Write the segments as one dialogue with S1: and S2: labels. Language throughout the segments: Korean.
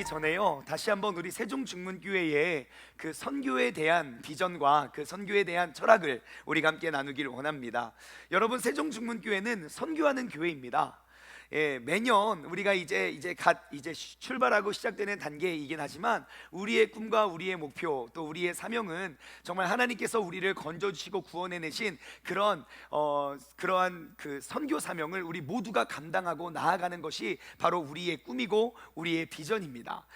S1: 전에요, 다시 한번 우리 세종중문교회의 그 선교에 대한 비전과 그 선교에 대한 철학을 우리가 함께 나누기를 원합니다. 여러분, 세종중문교회는 선교하는 교회입니다. 매년 우리가 이제 출발하고 시작되는 단계이긴 하지만 우리의 꿈과 우리의 목표 또 우리의 사명은 정말 하나님께서 우리를 건져주시고 구원해내신 그러한 그 선교 사명을 우리 모두가 감당하고 나아가는 것이 바로 우리의 꿈이고 우리의 비전입니다.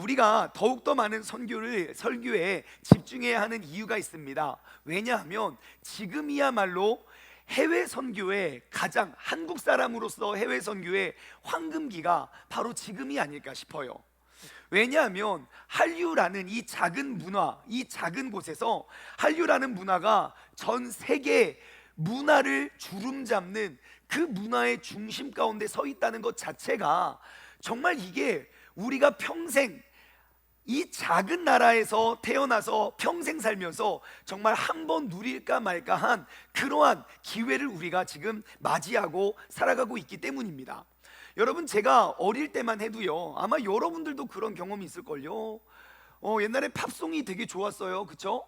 S1: 우리가 더욱더 많은 설교에 집중해야 하는 이유가 있습니다. 왜냐하면 지금이야말로 해외 선교의 가장, 한국 사람으로서 해외 선교의 황금기가 바로 지금이 아닐까 싶어요. 왜냐하면 한류라는 이 작은 문화, 이 작은 곳에서 한류라는 문화가 전 세계 문화를 주름잡는 그 문화의 중심 가운데 서 있다는 것 자체가 정말 이게 우리가 평생 이 작은 나라에서 태어나서 평생 살면서 정말 한 번 누릴까 말까 한 그러한 기회를 우리가 지금 맞이하고 살아가고 있기 때문입니다. 여러분, 제가 어릴 때만 해도요, 아마 여러분들도 그런 경험이 있을걸요. 옛날에 팝송이 되게 좋았어요, 그쵸?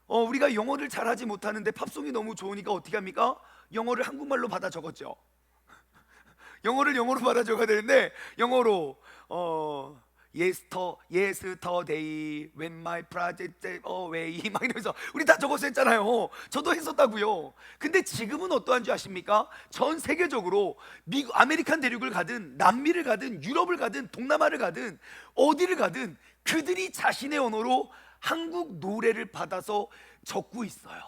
S1: 우리가 영어를 잘하지 못하는데 팝송이 너무 좋으니까 어떻게 합니까? 영어를 한국말로 받아 적었죠. 영어를 영어로 받아 적어야 되는데 영어로 Yesterday when my project away 막 이러면서 우리 다 적어서 했잖아요. 저도 했었다고요. 근데 지금은 어떠한 줄 아십니까? 전 세계적으로 아메리칸 대륙을 가든 남미를 가든 유럽을 가든 동남아를 가든 어디를 가든 그들이 자신의 언어로 한국 노래를 받아서 적고 있어요.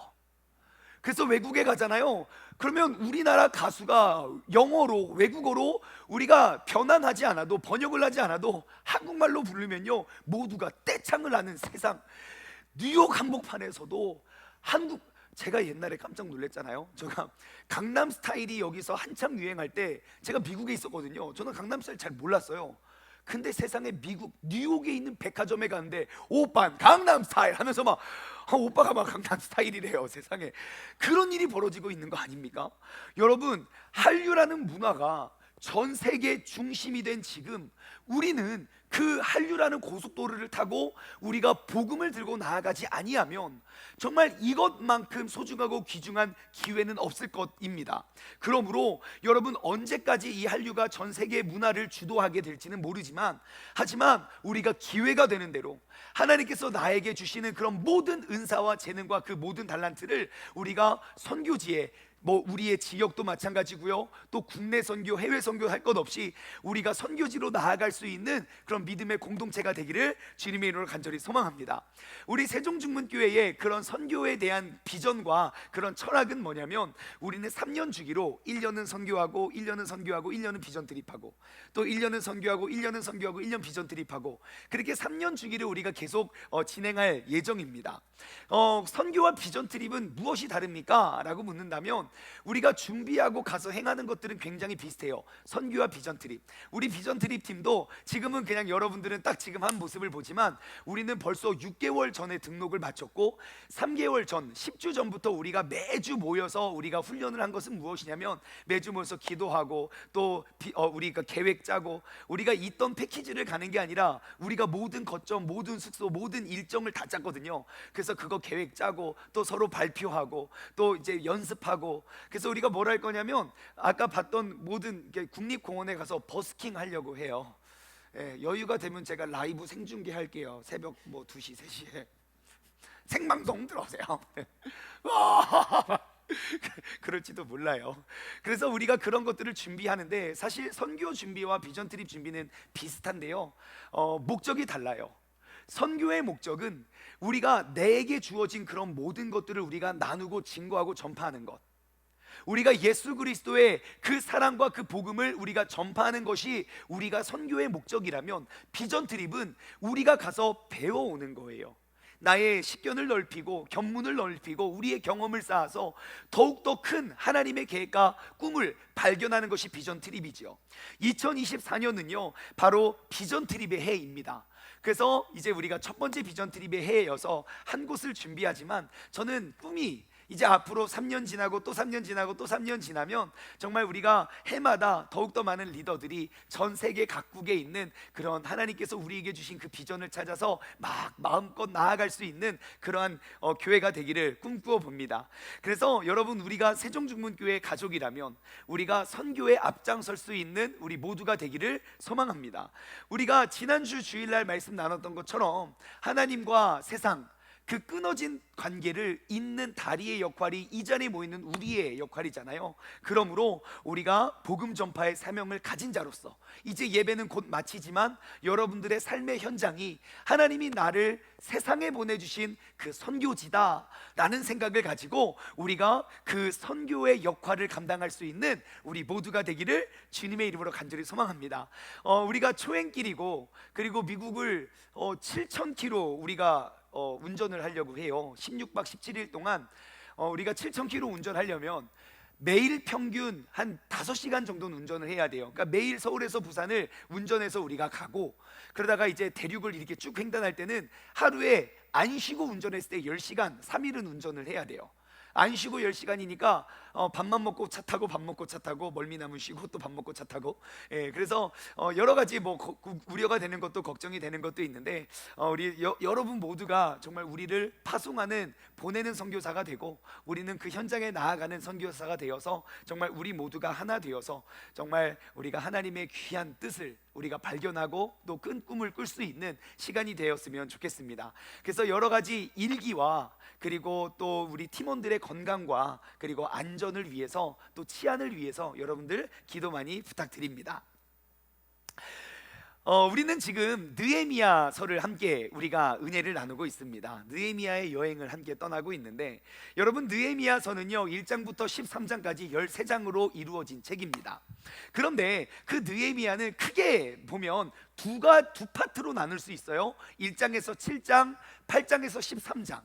S1: 그래서 외국에 가잖아요. 그러면 우리나라 가수가 영어로, 외국어로 우리가 변환하지 않아도, 번역을 하지 않아도 한국말로 부르면요, 모두가 떼창을 하는 세상. 뉴욕 한복판에서도 제가 옛날에 깜짝 놀랐잖아요. 제가 강남 스타일이 여기서 한참 유행할 때 제가 미국에 있었거든요. 저는 강남 스타일 잘 몰랐어요. 근데 세상에 미국 뉴욕에 있는 백화점에 갔는데 오빤 강남 스타일 하면서 막 오빠가 막 강남 스타일이래요. 세상에 그런 일이 벌어지고 있는 거 아닙니까? 여러분, 한류라는 문화가 전 세계 중심이 된 지금 우리는 그 한류라는 고속도로를 타고 우리가 복음을 들고 나아가지 아니하면 정말 이것만큼 소중하고 귀중한 기회는 없을 것입니다. 그러므로 여러분, 언제까지 이 한류가 전 세계 문화를 주도하게 될지는 모르지만, 하지만 우리가 기회가 되는 대로 하나님께서 나에게 주시는 그런 모든 은사와 재능과 그 모든 달란트를 우리가 선교지에, 우리의 지역도 마찬가지고요, 또 국내 선교, 해외 선교 할 것 없이 우리가 선교지로 나아갈 수 있는 그런 믿음의 공동체가 되기를 주님의 이름으로 간절히 소망합니다. 우리 세종중문교회의 그런 선교에 대한 비전과 그런 철학은 뭐냐면, 우리는 3년 주기로 1년은 선교하고 1년은 선교하고 1년은 비전 트립하고 또 1년은 선교하고 1년은 선교하고 1년 비전 트립하고, 그렇게 3년 주기를 우리가 계속 진행할 예정입니다. 선교와 비전 트립은 무엇이 다릅니까? 라고 묻는다면, 우리가 준비하고 가서 행하는 것들은 굉장히 비슷해요. 선교와 비전 트립. 우리 비전 트립 팀도 지금은 그냥 여러분들은 딱 지금 한 모습을 보지만, 우리는 벌써 6개월 전에 등록을 마쳤고 3개월 전, 10주 전부터 우리가 매주 모여서 우리가 훈련을 한 것은 무엇이냐면, 매주 모여서 기도하고 또 우리가 계획 짜고, 우리가 있던 패키지를 가는 게 아니라 우리가 모든 거점, 모든 숙소, 모든 일정을 다 짰거든요. 그래서 그거 계획 짜고 또 서로 발표하고 또 이제 연습하고, 그래서 우리가 뭘 할 거냐면, 아까 봤던 모든 국립공원에 가서 버스킹 하려고 해요. 여유가 되면 제가 라이브 생중계 할게요. 새벽 2시, 3시에 생방송 들어오세요. 그럴지도 몰라요. 그래서 우리가 그런 것들을 준비하는데, 사실 선교 준비와 비전 트립 준비는 비슷한데요, 목적이 달라요. 선교의 목적은 우리가 내게 주어진 그런 모든 것들을 우리가 나누고 증거하고 전파하는 것, 우리가 예수 그리스도의 그 사랑과 그 복음을 우리가 전파하는 것이 우리가 선교의 목적이라면, 비전 트립은 우리가 가서 배워오는 거예요. 나의 식견을 넓히고 견문을 넓히고 우리의 경험을 쌓아서 더욱더 큰 하나님의 계획과 꿈을 발견하는 것이 비전 트립이죠. 2024년은요 바로 비전 트립의 해입니다. 그래서 이제 우리가 첫 번째 비전 트립의 해여서 한 곳을 준비하지만, 저는 꿈이 이제 앞으로 3년 지나고 또 3년 지나고 또 3년 지나면 정말 우리가 해마다 더욱더 많은 리더들이 전 세계 각국에 있는 그런 하나님께서 우리에게 주신 그 비전을 찾아서 막 마음껏 나아갈 수 있는 그러한 교회가 되기를 꿈꾸어 봅니다. 그래서 여러분, 우리가 세종중문교회 가족이라면 우리가 선교에 앞장설 수 있는 우리 모두가 되기를 소망합니다. 우리가 지난주 주일날 말씀 나눴던 것처럼 하나님과 세상, 그 끊어진 관계를 잇는 다리의 역할이 이 자리에 모이는 우리의 역할이잖아요. 그러므로 우리가 복음 전파의 사명을 가진 자로서 이제 예배는 곧 마치지만 여러분들의 삶의 현장이 하나님이 나를 세상에 보내주신 그 선교지다 라는 생각을 가지고 우리가 그 선교의 역할을 감당할 수 있는 우리 모두가 되기를 주님의 이름으로 간절히 소망합니다. 우리가 초행길이고, 그리고 미국을 7,000km 우리가 운전을 하려고 해요. 16박 17일 동안 우리가 7,000km 운전하려면 매일 평균 한 5시간 정도는 운전을 해야 돼요. 그러니까 매일 서울에서 부산을 운전해서 우리가 가고, 그러다가 이제 대륙을 이렇게 쭉 횡단할 때는 하루에 안 쉬고 운전했을 때 10시간, 3일은 운전을 해야 돼요. 안 쉬고 10시간이니까 밥만 먹고 차 타고, 밥 먹고 차 타고, 멀미나면 쉬고 또 밥 먹고 차 타고. 그래서 여러 가지 우려가 되는 것도 걱정이 되는 것도 있는데, 우리 여러분 모두가 정말 우리를 파송하는, 보내는 선교사가 되고, 우리는 그 현장에 나아가는 선교사가 되어서 정말 우리 모두가 하나 되어서 정말 우리가 하나님의 귀한 뜻을 우리가 발견하고 또 큰 꿈을 꿀 수 있는 시간이 되었으면 좋겠습니다. 그래서 여러 가지 일기와, 그리고 또 우리 팀원들의 건강과 그리고 안전을 위해서, 또 치안을 위해서 여러분들 기도 많이 부탁드립니다. 우리는 지금 느헤미야서를 함께 우리가 은혜를 나누고 있습니다. 느헤미야의 여행을 함께 떠나고 있는데, 여러분, 느헤미야서는요 1장부터 13장까지 13장으로 이루어진 책입니다. 그런데 그 느헤미야는 크게 보면 두 파트로 나눌 수 있어요. 1장에서 7장, 8장에서 13장.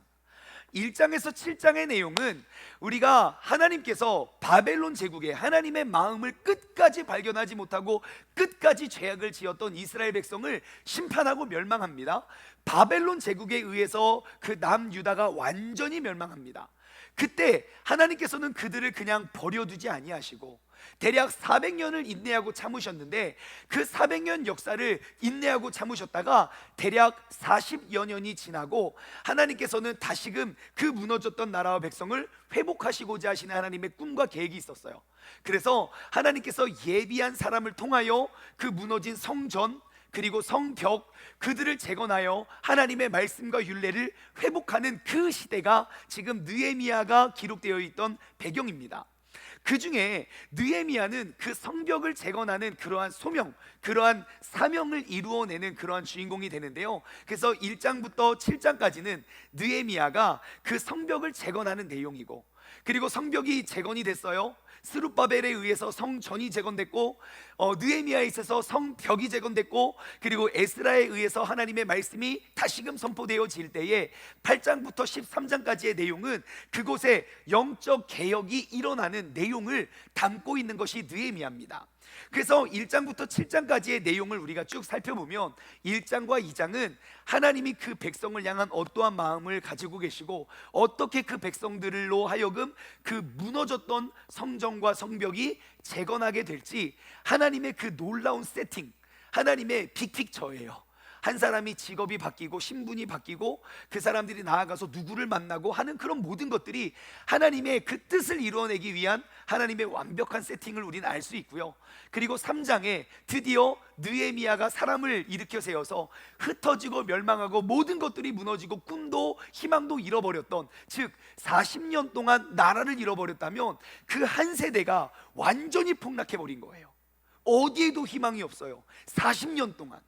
S1: 1장에서 7장의 내용은 우리가 하나님께서 바벨론 제국의 하나님의 마음을 끝까지 발견하지 못하고 끝까지 죄악을 지었던 이스라엘 백성을 심판하고 멸망합니다. 바벨론 제국에 의해서 그 남유다가 완전히 멸망합니다. 그때 하나님께서는 그들을 그냥 버려두지 아니하시고 대략 400년을 인내하고 참으셨는데, 그 400년 역사를 인내하고 참으셨다가 대략 40여 년이 지나고 하나님께서는 다시금 그 무너졌던 나라와 백성을 회복하시고자 하시는 하나님의 꿈과 계획이 있었어요. 그래서 하나님께서 예비한 사람을 통하여 그 무너진 성전, 그리고 성벽, 그들을 재건하여 하나님의 말씀과 율례를 회복하는 그 시대가 지금 느헤미야가 기록되어 있던 배경입니다. 그 중에 느헤미야는 그 성벽을 재건하는 그러한 소명, 그러한 사명을 이루어내는 그러한 주인공이 되는데요. 그래서 1장부터 7장까지는 느헤미야가 그 성벽을 재건하는 내용이고, 그리고 성벽이 재건이 됐어요. 스룹바벨에 의해서 성전이 재건됐고, 느헤미야에 있어서 성벽이 재건됐고, 그리고 에스라에 의해서 하나님의 말씀이 다시금 선포되어질 때에 8장부터 13장까지의 내용은 그곳에 영적 개혁이 일어나는 내용을 담고 있는 것이 느헤미야입니다. 그래서 1장부터 7장까지의 내용을 우리가 쭉 살펴보면 1장과 2장은 하나님이 그 백성을 향한 어떠한 마음을 가지고 계시고, 어떻게 그 백성들로 하여금 그 무너졌던 성전과 성벽이 재건하게 될지, 하나님의 그 놀라운 세팅, 하나님의 빅픽처예요. 한 사람이 직업이 바뀌고 신분이 바뀌고 그 사람들이 나아가서 누구를 만나고 하는 그런 모든 것들이 하나님의 그 뜻을 이루어내기 위한 하나님의 완벽한 세팅을 우리는 알 수 있고요. 그리고 3장에 드디어 느헤미야가 사람을 일으켜 세워서 흩어지고 멸망하고 모든 것들이 무너지고 꿈도 희망도 잃어버렸던, 즉 40년 동안 나라를 잃어버렸다면 그 한 세대가 완전히 폭락해버린 거예요. 어디에도 희망이 없어요. 40년 동안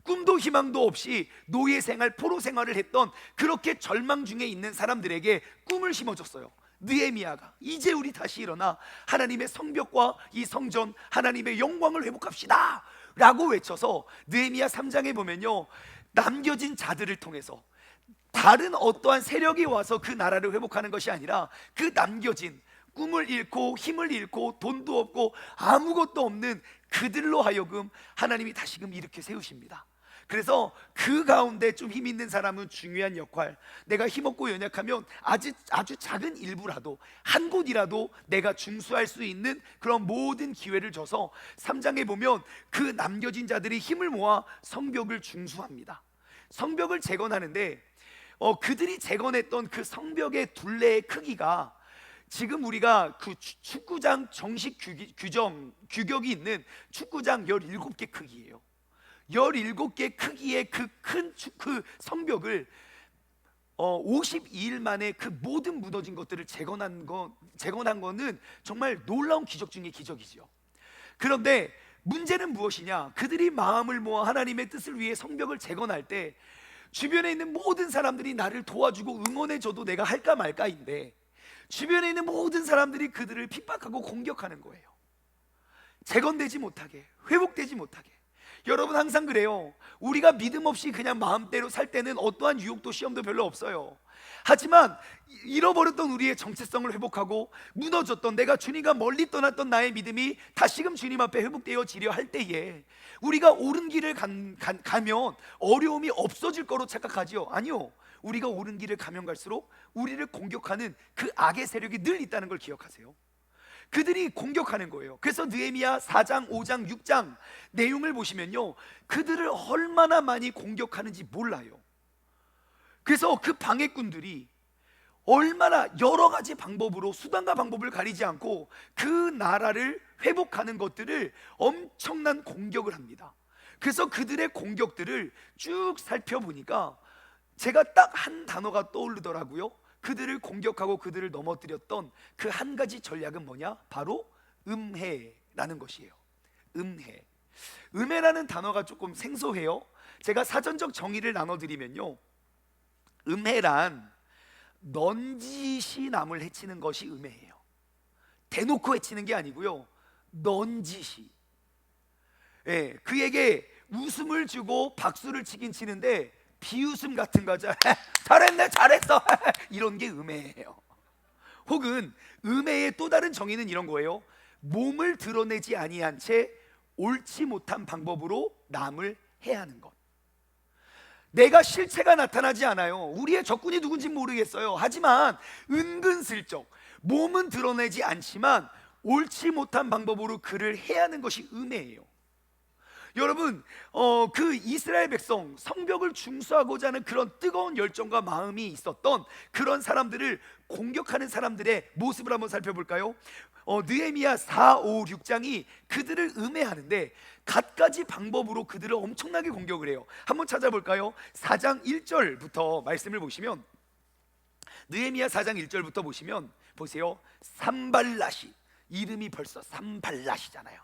S1: 꿈도 희망도 없이 노예 생활, 포로 생활을 했던 그렇게 절망 중에 있는 사람들에게 꿈을 심어줬어요. 느헤미야가 이제 우리 다시 일어나 하나님의 성벽과 이 성전, 하나님의 영광을 회복합시다 라고 외쳐서, 느헤미야 3장에 보면요, 남겨진 자들을 통해서 다른 어떠한 세력이 와서 그 나라를 회복하는 것이 아니라 그 남겨진, 꿈을 잃고 힘을 잃고 돈도 없고 아무것도 없는 그들로 하여금 하나님이 다시금 일으켜 세우십니다. 그래서 그 가운데 좀 힘 있는 사람은 중요한 역할, 내가 힘없고 연약하면 아주 작은 일부라도 한 곳이라도 내가 중수할 수 있는 그런 모든 기회를 줘서 3장에 보면 그 남겨진 자들이 힘을 모아 성벽을 중수합니다. 성벽을 재건하는데 그들이 재건했던 그 성벽의 둘레의 크기가 지금 우리가 그 축구장 정식 규격이 있는 축구장 17개 크기예요. 17개 크기의 그 큰 그 성벽을 52일 만에 그 모든 무너진 것들을 재건한 거는 정말 놀라운 기적 중의 기적이죠. 그런데 문제는 무엇이냐? 그들이 마음을 모아 하나님의 뜻을 위해 성벽을 재건할 때 주변에 있는 모든 사람들이 나를 도와주고 응원해줘도 내가 할까 말까인데, 주변에 있는 모든 사람들이 그들을 핍박하고 공격하는 거예요. 재건되지 못하게, 회복되지 못하게. 여러분 항상 그래요. 우리가 믿음 없이 그냥 마음대로 살 때는 어떠한 유혹도 시험도 별로 없어요. 하지만 잃어버렸던 우리의 정체성을 회복하고 무너졌던, 내가 주님과 멀리 떠났던 나의 믿음이 다시금 주님 앞에 회복되어지려 할 때에 우리가 옳은 길을 가면 어려움이 없어질 거로 착각하지요. 아니요, 우리가 옳은 길을 가면 갈수록 우리를 공격하는 그 악의 세력이 늘 있다는 걸 기억하세요. 그들이 공격하는 거예요. 그래서 느헤미야 4장, 5장, 6장 내용을 보시면요, 그들을 얼마나 많이 공격하는지 몰라요. 그래서 그 방해꾼들이 얼마나 여러 가지 방법으로, 수단과 방법을 가리지 않고 그 나라를 회복하는 것들을 엄청난 공격을 합니다. 그래서 그들의 공격들을 쭉 살펴보니까 제가 딱 한 단어가 떠오르더라고요. 그들을 공격하고 그들을 넘어뜨렸던 그 한 가지 전략은 뭐냐? 바로 음해라는 것이에요. 음해. 음해라는 단어가 조금 생소해요. 제가 사전적 정의를 나눠드리면요, 음해란 넌지시 남을 해치는 것이 음해예요. 대놓고 해치는 게 아니고요, 넌지시. 예, 그에게 웃음을 주고 박수를 치긴 치는데 비웃음 같은 거죠. 잘했네, 잘했어. 이런 게 음해예요. 혹은 음해의 또 다른 정의는 이런 거예요. 몸을 드러내지 아니한 채 옳지 못한 방법으로 남을 해하는 것. 내가 실체가 나타나지 않아요. 우리의 적군이 누군지 모르겠어요. 하지만 은근슬쩍 몸은 드러내지 않지만 옳지 못한 방법으로 그를 해하는 것이 음해예요. 여러분, 그 이스라엘 백성 성벽을 중수하고자 하는 그런 뜨거운 열정과 마음이 있었던 그런 사람들을 공격하는 사람들의 모습을 한번 살펴볼까요? 느헤미야 4, 5, 6장이 그들을 음해하는데 갖가지 방법으로 그들을 엄청나게 공격을 해요. 한번 찾아볼까요? 4장 1절부터 말씀을 보시면, 느헤미야 4장 1절부터 보시면 보세요. 산발랏이, 이름이 벌써 산발랏이잖아요.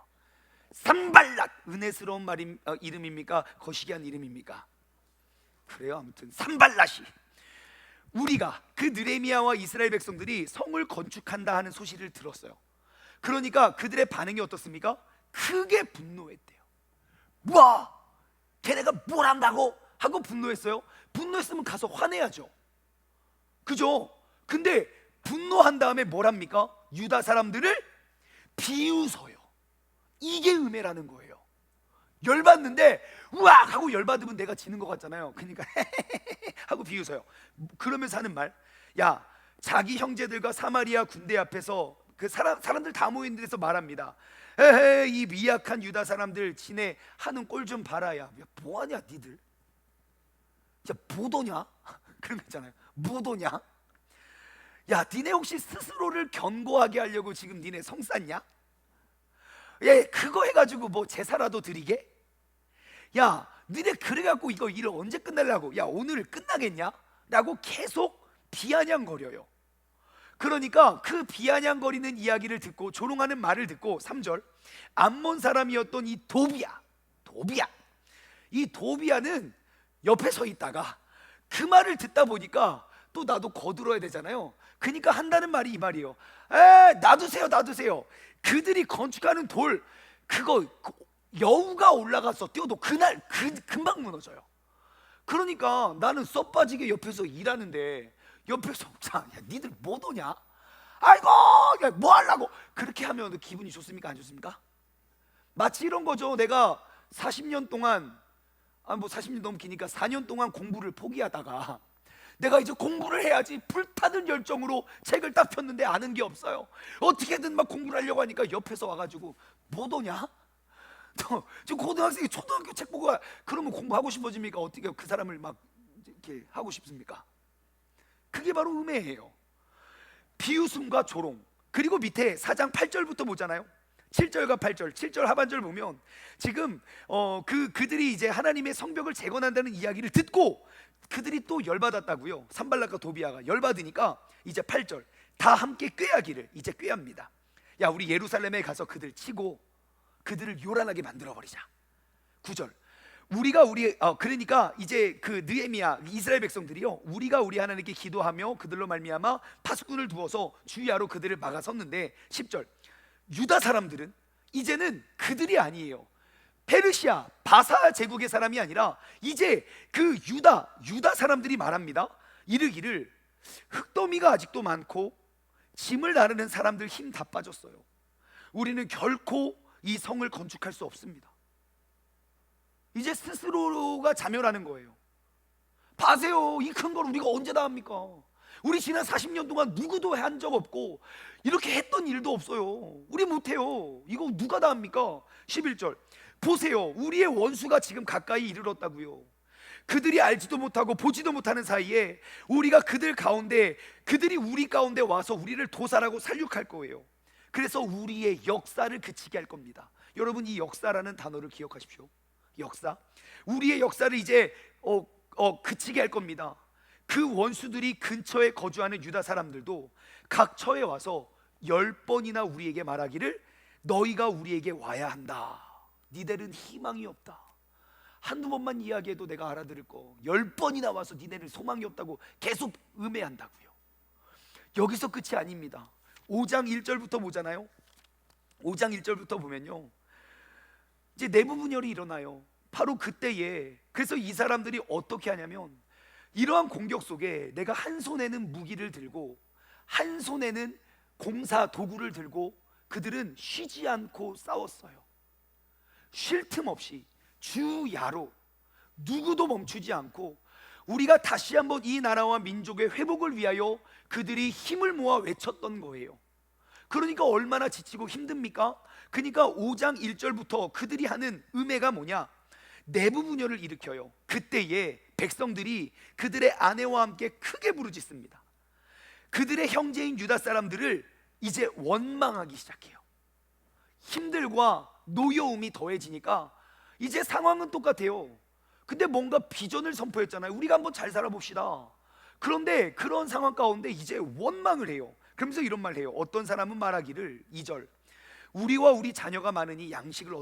S1: 산발랏, 은혜스러운 이름입니까? 거시기한 이름입니까? 그래요. 아무튼 산발랏이, 우리가 그 느헤미야와 이스라엘 백성들이 성을 건축한다 하는 소식을 들었어요. 그러니까 그들의 반응이 어떻습니까? 크게 분노했대요. 와, 걔네가 뭘 한다고? 하고 분노했어요. 분노했으면 가서 화내야죠. 그죠? 근데 분노한 다음에 뭘 합니까? 유다 사람들을 비웃어요. 이게 음해라는 거예요. 열받는데 우악 하고 열받으면 내가 지는 것 같잖아요. 그러니까 하고 비웃어요. 그러면서 하는 말, 야, 자기 형제들과 사마리아 군대 앞에서 그 사람들 다 모인 데서 말합니다. 에헤, 이 미약한 유다 사람들 지네 하는 꼴 좀 봐라. 야, 뭐하냐 니들? 야, 뭐도냐? 그런 거 있잖아요. 뭐도냐? 야, 니네 혹시 스스로를 견고하게 하려고 지금 니네 성 쌌냐? 예, 그거 해가지고 뭐 제사라도 드리게? 야, 니네 그래갖고 이거 일을 언제 끝내려고? 야, 오늘 끝나겠냐? 라고 계속 비아냥거려요. 그러니까 그 비아냥거리는 이야기를 듣고, 조롱하는 말을 듣고 3절, 암몬 사람이었던 이 도비야, 이 도비야는 옆에 서 있다가 그 말을 듣다 보니까 또 나도 거들어야 되잖아요. 그러니까 한다는 말이 이 말이에요. 놔두세요. 그들이 건축하는 돌, 그거 여우가 올라가서 뛰어도 그날 금방 무너져요. 그러니까 나는 썩 빠지게 옆에서 일하는데 옆에서 야, 니들 못 오냐? 아이고, 야, 뭐 하려고? 그렇게 하면 기분이 좋습니까? 안 좋습니까? 마치 이런 거죠. 내가 40년 동안 뭐 40년 너무 기니까 4년 동안 공부를 포기하다가 내가 이제 공부를 해야지 불타는 열정으로 책을 딱 폈는데 아는 게 없어요. 어떻게든 막 공부를 하려고 하니까 옆에서 와가지고 못 오냐? 너 지금 고등학생이 초등학교 책 보고 그러면 공부하고 싶어집니까? 어떻게 그 사람을 막 이렇게 하고 싶습니까? 그게 바로 음해예요. 비웃음과 조롱. 그리고 밑에 4장 8절부터 보잖아요. 7절과 8절, 7절 하반절 보면 지금 그들이 이제 하나님의 성벽을 재건한다는 이야기를 듣고 그들이 또 열받았다고요. 산발락과 도비아가 열받으니까 이제 8절 다 함께 꾀하기를 이제 꾀합니다. 야, 우리 예루살렘에 가서 그들 치고 그들을 요란하게 만들어 버리자. 9절 그러니까 이제 그 느헤미야 이스라엘 백성들이요, 우리가 우리 하나님께 기도하며 그들로 말미암아 파수꾼을 두어서 주야로 그들을 막아섰는데 10절 유다 사람들은 이제는 그들이 아니에요. 페르시아 바사 제국의 사람이 아니라 이제 그 유다 사람들이 말합니다. 이르기를 흙더미가 아직도 많고 짐을 나르는 사람들 힘 다 빠졌어요. 우리는 결코 이 성을 건축할 수 없습니다. 이제 스스로가 자멸하는 거예요. 봐세요, 이 큰 걸 우리가 언제 다 합니까? 우리 지난 40년 동안 누구도 한 적 없고 이렇게 했던 일도 없어요. 우리 못해요. 이거 누가 다 합니까? 11절 보세요, 우리의 원수가 지금 가까이 이르렀다고요. 그들이 알지도 못하고 보지도 못하는 사이에 우리가 그들이 우리 가운데 와서 우리를 도살하고 살육할 거예요. 그래서 우리의 역사를 그치게 할 겁니다. 여러분, 이 역사라는 단어를 기억하십시오. 역사, 우리의 역사를 이제 그치게 할 겁니다. 그 원수들이 근처에 거주하는 유다 사람들도 각 처에 와서 10번이나 우리에게 말하기를 너희가 우리에게 와야 한다. 니들은 희망이 없다. 한두 번만 이야기해도 내가 알아들을 거 10번이나 와서 니네는 소망이 없다고 계속 음해한다고요. 여기서 끝이 아닙니다. 5장 1절부터 보잖아요. 5장 1절부터 보면요, 이제 내부 분열이 일어나요. 바로 그때에 그래서 이 사람들이 어떻게 하냐면 이러한 공격 속에 내가 한 손에는 무기를 들고 한 손에는 공사 도구를 들고 그들은 쉬지 않고 싸웠어요. 쉴 틈 없이 주야로 누구도 멈추지 않고 우리가 다시 한번 이 나라와 민족의 회복을 위하여 그들이 힘을 모아 외쳤던 거예요. 그러니까 얼마나 지치고 힘듭니까? 그러니까 5장 1절부터 그들이 하는 음해가 뭐냐? 내부 분열을 일으켜요. 그때에 백성들이 그들의 아내와 함께 크게 부르짖습니다. 그들의 형제인 유다 사람들을 이제 원망하기 시작해요. 힘들과 노여움이 더해지니까 이제 상황은 똑같아요. 근데 뭔가 비전을 선포했잖아요. 우리가 한번 잘 살아봅시다. 그런데 그런 상황 가운데 이제 원망을 해요. 그러면서 이런 말 해요. 어떤 사람은 말하기를 2절 우리와 우리 자녀가 많으니 양식을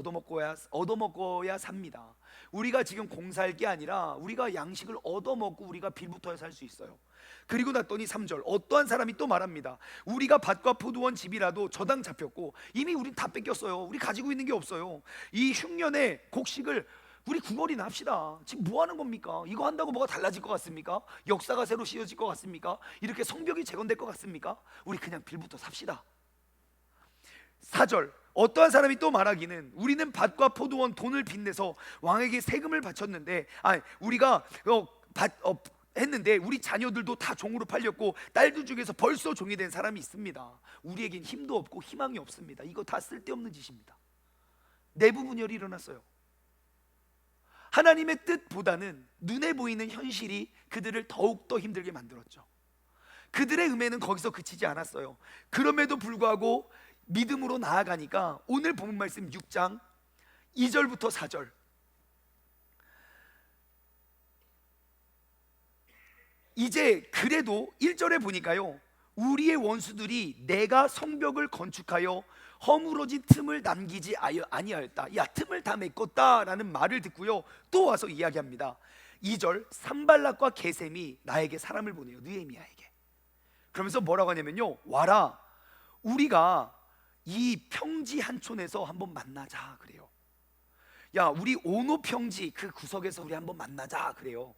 S1: 얻어먹어야 삽니다. 우리가 지금 공사할 게 아니라 우리가 양식을 얻어먹고 우리가 빌붙어야 살 수 있어요. 그리고 났더니 3절 어떠한 사람이 또 말합니다. 우리가 밭과 포도원 집이라도 저당 잡혔고 이미 우린 다 뺏겼어요. 우리 가지고 있는 게 없어요. 이 흉년의 곡식을 우리 구걸이나 합시다. 지금 뭐 하는 겁니까? 이거 한다고 뭐가 달라질 것 같습니까? 역사가 새로 씌워질 것 같습니까? 이렇게 성벽이 재건될 것 같습니까? 우리 그냥 빌부터 삽시다. 4절 어떠한 사람이 또 말하기는 우리는 밭과 포도원 돈을 빚내서 왕에게 세금을 바쳤는데 우리가 했는데 우리 자녀들도 다 종으로 팔렸고 딸들 중에서 벌써 종이 된 사람이 있습니다. 우리에겐 힘도 없고 희망이 없습니다. 이거 다 쓸데없는 짓입니다. 내부 분열이 일어났어요. 하나님의 뜻보다는 눈에 보이는 현실이 그들을 더욱더 힘들게 만들었죠. 그들의 음해는 거기서 그치지 않았어요. 그럼에도 불구하고 믿음으로 나아가니까 오늘 본문 말씀 6장 2절부터 4절 이제 그래도 1절에 보니까요, 우리의 원수들이 내가 성벽을 건축하여 허물어진 틈을 남기지 아니하였다. 야, 틈을 다 메꿨다라는 말을 듣고요, 또 와서 이야기합니다. 2절 산발락과 게셈이 나에게 사람을 보내요. 느헤미야에게. 그러면서 뭐라고 하냐면요, 와라 우리가 이 평지 한촌에서 한번 만나자 그래요. 야, 우리 오노 평지 그 구석에서 우리 한번 만나자 그래요.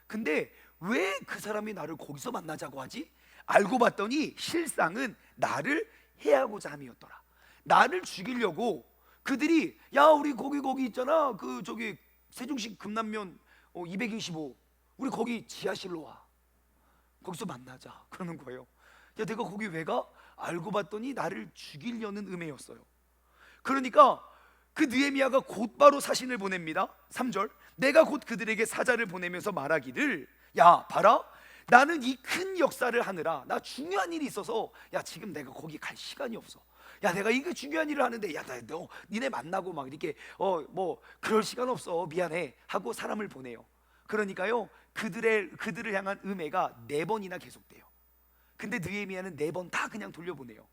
S1: 근데 왜 그 사람이 나를 거기서 만나자고 하지? 알고 봤더니 실상은 나를 해하고자 함이었더라. 나를 죽이려고 그들이 야, 우리 거기 있잖아, 그 저기 세종시 금남면 225 우리 거기 지하실로 와. 거기서 만나자. 그러는 거예요. 야, 내가 거기 왜 가? 알고 봤더니 나를 죽이려는 음해였어요. 그러니까 그 느헤미야가 곧바로 사신을 보냅니다. 3절, 내가 곧 그들에게 사자를 보내면서 말하기를, 야 봐라, 나는 이 큰 역사를 하느라 나 중요한 일이 있어서, 야 지금 내가 거기 갈 시간이 없어. 야 내가 이거 중요한 일을 하는데, 야 너 니네 만나고 막 이렇게 뭐 그럴 시간 없어, 미안해 하고 사람을 보내요. 그러니까요 그들을 향한 음해가 4번이나 계속돼요. 근데 느헤미야는 4번 다 그냥 돌려보내요.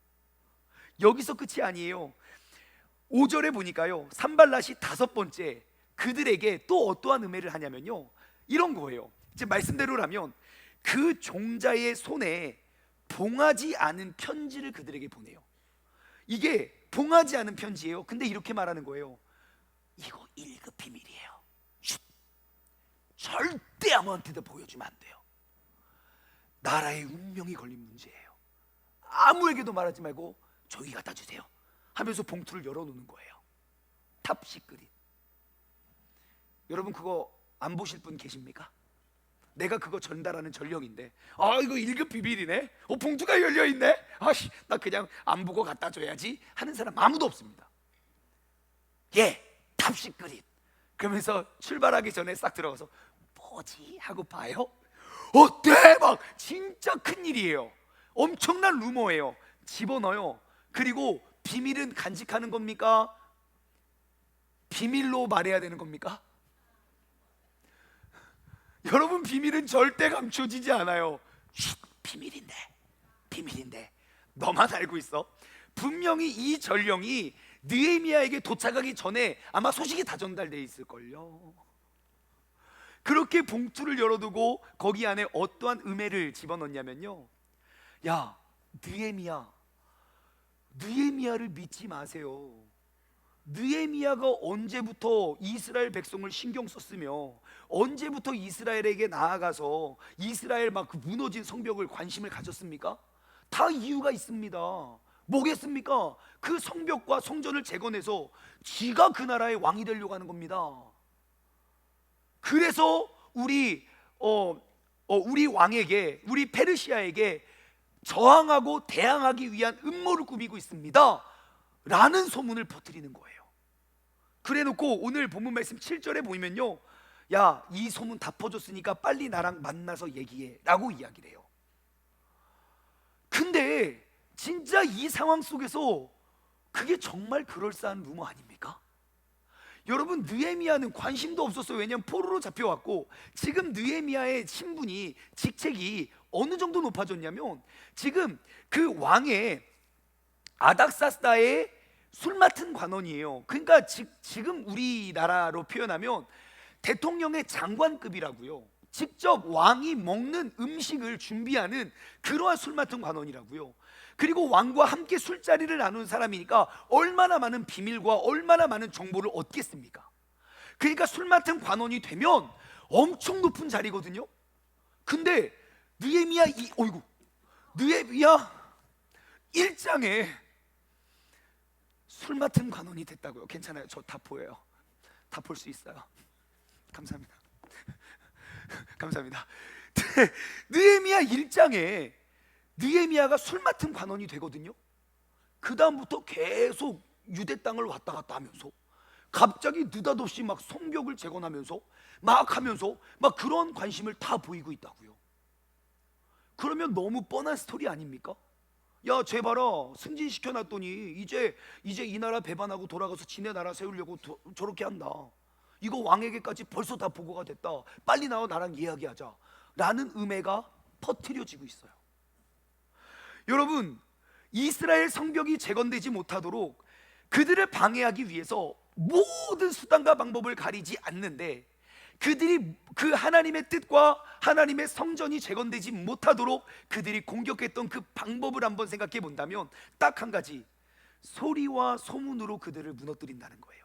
S1: 여기서 끝이 아니에요. 5절에 보니까요 산발랏이 5번째 그들에게 또 어떠한 음해를 하냐면요, 이런 거예요. 이제 말씀대로라면 그 종자의 손에 봉하지 않은 편지를 그들에게 보내요. 이게 봉하지 않은 편지예요. 근데 이렇게 말하는 거예요. 이거 1급 비밀이에요. 쉿. 절대 아무한테도 보여주면 안 돼요. 나라의 운명이 걸린 문제예요. 아무에게도 말하지 말고 저기 갖다 주세요 하면서 봉투를 열어놓는 거예요. 탑시크릿. 여러분 그거 안 보실 분 계십니까? 내가 그거 전달하는 전령인데, 이거 1급 비밀이네. 봉투가 열려있네. 아씨, 나 그냥 안 보고 갖다 줘야지 하는 사람 아무도 없습니다. 예, 탑시크릿. 그러면서 출발하기 전에 싹 들어가서 뭐지 하고 봐요. 대박! 진짜 큰일이에요. 엄청난 루머예요. 집어넣어요. 그리고 비밀은 간직하는 겁니까? 비밀로 말해야 되는 겁니까? 여러분 비밀은 절대 감춰지지 않아요. 쉿, 비밀인데 너만 알고 있어. 분명히 이 전령이 느헤미야에게 도착하기 전에 아마 소식이 다 전달돼 있을걸요. 그렇게 봉투를 열어두고 거기 안에 어떠한 음해를 집어넣냐면요, 야 느헤미야를 믿지 마세요. 느헤미야가 언제부터 이스라엘 백성을 신경 썼으며 언제부터 이스라엘에게 나아가서 이스라엘 막 그 무너진 성벽을 관심을 가졌습니까? 다 이유가 있습니다. 뭐겠습니까? 그 성벽과 성전을 재건해서 지가 그 나라의 왕이 되려고 하는 겁니다. 그래서 우리 왕에게, 우리 페르시아에게 저항하고 대항하기 위한 음모를 꾸미고 있습니다 라는 소문을 퍼뜨리는 거예요. 그래놓고 오늘 본문 말씀 7절에 보이면요, 야 이 소문 다 퍼졌으니까 빨리 나랑 만나서 얘기해 라고 이야기를 해요. 근데 진짜 이 상황 속에서 그게 정말 그럴싸한 루머 아닙니까? 여러분 느헤미야는 관심도 없었어요. 왜냐하면 포로로 잡혀왔고, 지금 느헤미야의 신분이, 직책이 어느 정도 높아졌냐면 지금 그 왕의 아닥사스다의 술 맡은 관원이에요. 그러니까 지금 우리나라로 표현하면 대통령의 장관급이라고요. 직접 왕이 먹는 음식을 준비하는 그러한 술 맡은 관원이라고요. 그리고 왕과 함께 술자리를 나눈 사람이니까 얼마나 많은 비밀과 얼마나 많은 정보를 얻겠습니까? 그러니까 술 맡은 관원이 되면 엄청 높은 자리거든요. 근데 느헤미야 1장에 술 맡은 관원이 됐다고요. 괜찮아요. 저 다 보여요. 다 볼 수 있어요. 감사합니다. 감사합니다. 느헤미야 1장에 느헤미야가 술 맡은 관원이 되거든요. 그 다음부터 계속 유대 땅을 왔다 갔다 하면서 갑자기 느닷없이 막 성벽을 재건하면서 막 하면서 막 그런 관심을 다 보이고 있다고요. 그러면 너무 뻔한 스토리 아닙니까? 야, 쟤 봐라, 승진시켜놨더니 이제 이 나라 배반하고 돌아가서 지네 나라 세우려고 저렇게 한다. 이거 왕에게까지 벌써 다 보고가 됐다. 빨리 나와 나랑 이야기하자 라는 음해가 퍼뜨려지고 있어요. 여러분, 이스라엘 성벽이 재건되지 못하도록 그들을 방해하기 위해서 모든 수단과 방법을 가리지 않는데, 그들이 그 하나님의 뜻과 하나님의 성전이 재건되지 못하도록 그들이 공격했던 그 방법을 한번 생각해 본다면 딱 한 가지, 소리와 소문으로 그들을 무너뜨린다는 거예요.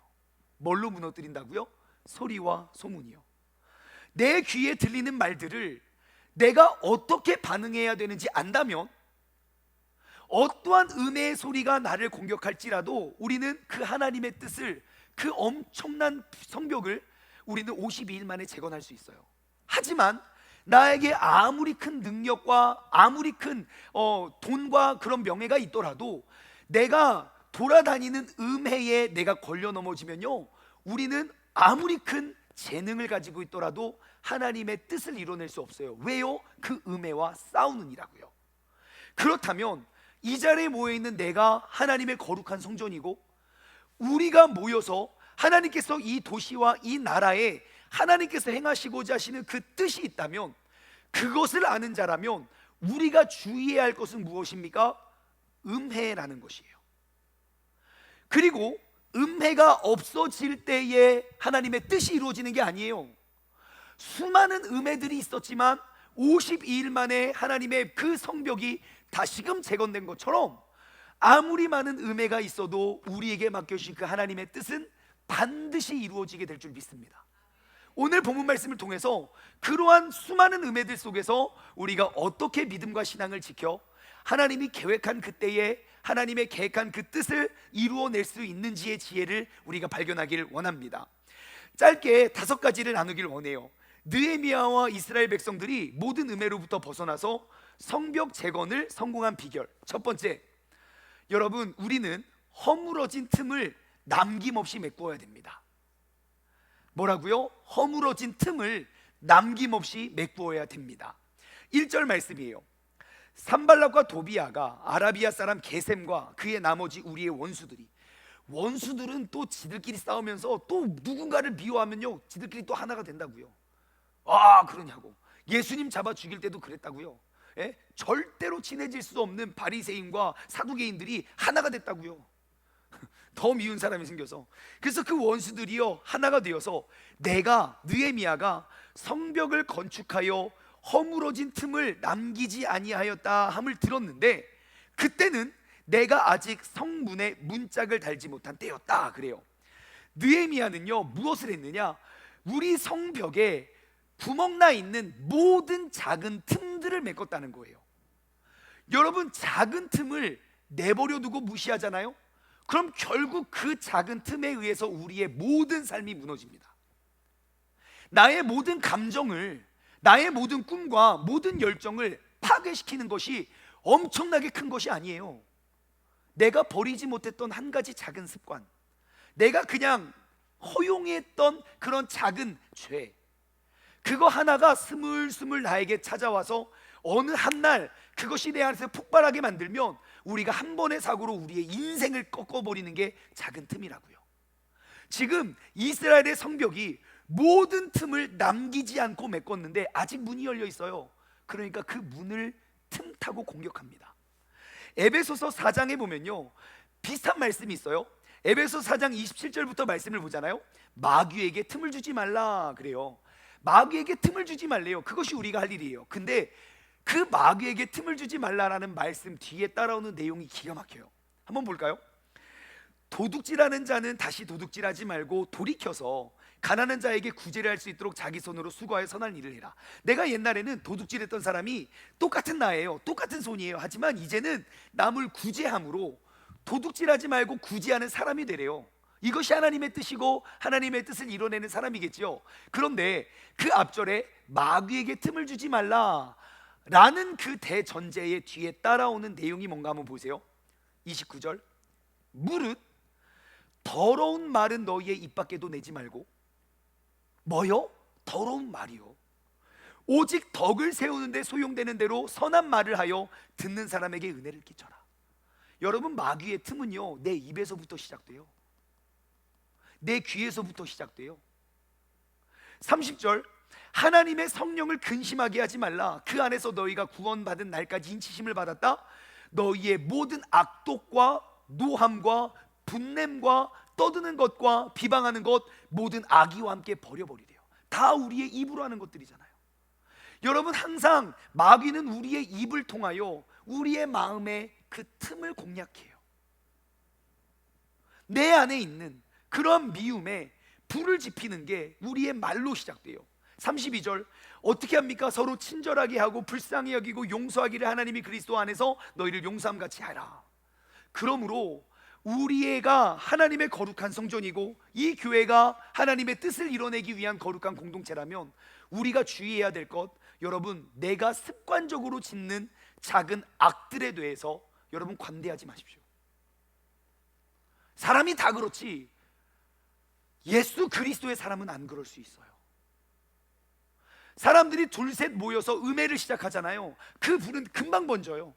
S1: 뭘로 무너뜨린다고요? 소리와 소문이요. 내 귀에 들리는 말들을 내가 어떻게 반응해야 되는지 안다면 어떠한 음해의 소리가 나를 공격할지라도 우리는 그 하나님의 뜻을, 그 엄청난 성벽을 우리는 52일 만에 재건할 수 있어요. 하지만 나에게 아무리 큰 능력과 아무리 큰 돈과 그런 명예가 있더라도 내가 돌아다니는 음해에 내가 걸려 넘어지면요, 우리는 아무리 큰 재능을 가지고 있더라도 하나님의 뜻을 이뤄낼 수 없어요. 왜요? 그 음해와 싸우느니라고요. 그렇다면 이 자리에 모여있는 내가 하나님의 거룩한 성전이고, 우리가 모여서 하나님께서 이 도시와 이 나라에 하나님께서 행하시고자 하시는 그 뜻이 있다면, 그것을 아는 자라면 우리가 주의해야 할 것은 무엇입니까? 음해라는 것이에요. 그리고 음해가 없어질 때에 하나님의 뜻이 이루어지는 게 아니에요. 수많은 음해들이 있었지만 52일 만에 하나님의 그 성벽이 다시금 재건된 것처럼, 아무리 많은 음해가 있어도 우리에게 맡겨주신 그 하나님의 뜻은 반드시 이루어지게 될 줄 믿습니다. 오늘 본문 말씀을 통해서 그러한 수많은 음해들 속에서 우리가 어떻게 믿음과 신앙을 지켜 하나님이 계획한 그때에 하나님의 계획한 그 뜻을 이루어낼 수 있는지의 지혜를 우리가 발견하기를 원합니다. 짧게 5가지를 나누길 원해요. 느헤미야와 이스라엘 백성들이 모든 음해로부터 벗어나서 성벽 재건을 성공한 비결. 첫 번째, 여러분, 우리는 허물어진 틈을 남김없이 메꾸어야 됩니다. 뭐라고요? 허물어진 틈을 남김없이 메꾸어야 됩니다. 1절 말씀이에요. 산발락과 도비아가 아라비아 사람 게셈과 그의 나머지 우리의 원수들은 또 지들끼리 싸우면서 또 누군가를 미워하면요, 지들끼리 또 하나가 된다고요. 아, 그러냐고. 예수님 잡아 죽일 때도 그랬다고요. 예? 절대로 친해질 수 없는 바리새인과 사두개인들이 하나가 됐다고요. 더 미운 사람이 생겨서. 그래서 그 원수들이요, 하나가 되어서 내가, 느헤미야가 성벽을 건축하여 허물어진 틈을 남기지 아니하였다 함을 들었는데, 그때는 내가 아직 성문에 문짝을 달지 못한 때였다 그래요. 느헤미야는요, 무엇을 했느냐? 우리 성벽에 구멍 나 있는 모든 작은 틈들을 메꿨다는 거예요. 여러분, 작은 틈을 내버려 두고 무시하잖아요? 그럼 결국 그 작은 틈에 의해서 우리의 모든 삶이 무너집니다. 나의 모든 감정을, 나의 모든 꿈과 모든 열정을 파괴시키는 것이 엄청나게 큰 것이 아니에요. 내가 버리지 못했던 한 가지 작은 습관, 내가 그냥 허용했던 그런 작은 죄, 그거 하나가 스물스물 나에게 찾아와서 어느 한날 그것이 내 안에서 폭발하게 만들면 우리가 한 번의 사고로 우리의 인생을 꺾어버리는 게 작은 틈이라고요. 지금 이스라엘의 성벽이 모든 틈을 남기지 않고 메꿨는데 아직 문이 열려 있어요. 그러니까 그 문을 틈타고 공격합니다. 에베소서 4장에 보면요, 비슷한 말씀이 있어요. 에베소 4장 27절부터 말씀을 보잖아요. 마귀에게 틈을 주지 말라 그래요. 마귀에게 틈을 주지 말래요. 그것이 우리가 할 일이에요. 근데 그 마귀에게 틈을 주지 말라라는 말씀 뒤에 따라오는 내용이 기가 막혀요. 한번 볼까요? 도둑질하는 자는 다시 도둑질하지 말고 돌이켜서 가난한 자에게 구제를 할 수 있도록 자기 손으로 수고하여 선한 일을 해라. 내가 옛날에는 도둑질했던 사람이 똑같은 나예요, 똑같은 손이에요. 하지만 이제는 남을 구제함으로 도둑질하지 말고 구제하는 사람이 되래요. 이것이 하나님의 뜻이고 하나님의 뜻을 이뤄내는 사람이겠죠. 그런데 그 앞절에 마귀에게 틈을 주지 말라 라는 그 대전제의 뒤에 따라오는 내용이 뭔가 한번 보세요. 29절, 무릇 더러운 말은 너희의 입 밖에도 내지 말고. 뭐요? 더러운 말이요. 오직 덕을 세우는데 소용되는 대로 선한 말을 하여 듣는 사람에게 은혜를 끼쳐라. 여러분, 마귀의 틈은요, 내 입에서부터 시작돼요. 내 귀에서부터 시작돼요. 30절, 하나님의 성령을 근심하게 하지 말라. 그 안에서 너희가 구원받은 날까지 인치심을 받았다. 너희의 모든 악독과 노함과 분냄과 떠드는 것과 비방하는 것, 모든 악의와 함께 버려버리래요. 다 우리의 입으로 하는 것들이잖아요. 여러분, 항상 마귀는 우리의 입을 통하여 우리의 마음의 그 틈을 공략해요. 내 안에 있는 그런 미움에 불을 지피는 게 우리의 말로 시작돼요. 32절, 어떻게 합니까? 서로 친절하게 하고 불쌍히 여기고 용서하기를 하나님이 그리스도 안에서 너희를 용서함 같이 하라. 그러므로 우리가 하나님의 거룩한 성전이고 이 교회가 하나님의 뜻을 이뤄내기 위한 거룩한 공동체라면 우리가 주의해야 될 것, 여러분, 내가 습관적으로 짓는 작은 악들에 대해서 여러분 관대하지 마십시오. 사람이 다 그렇지 예수 그리스도의 사람은 안 그럴 수 있어요. 사람들이 둘셋 모여서 음해를 시작하잖아요. 그 불은 금방 번져요.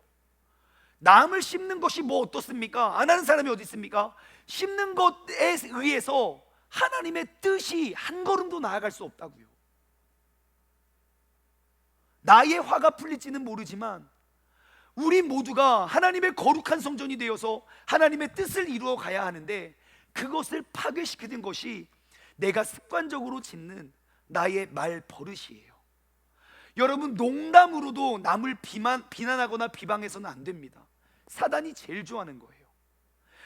S1: 남을 씹는 것이 뭐 어떻습니까? 안 하는 사람이 어디 있습니까? 씹는 것에 의해서 하나님의 뜻이 한 걸음도 나아갈 수 없다고요. 나의 화가 풀릴지는 모르지만 우리 모두가 하나님의 거룩한 성전이 되어서 하나님의 뜻을 이루어 가야 하는데 그것을 파괴시키는 것이 내가 습관적으로 짓는 나의 말 버릇이에요. 여러분, 농담으로도 남을 비난하거나 비방해서는 안 됩니다. 사단이 제일 좋아하는 거예요.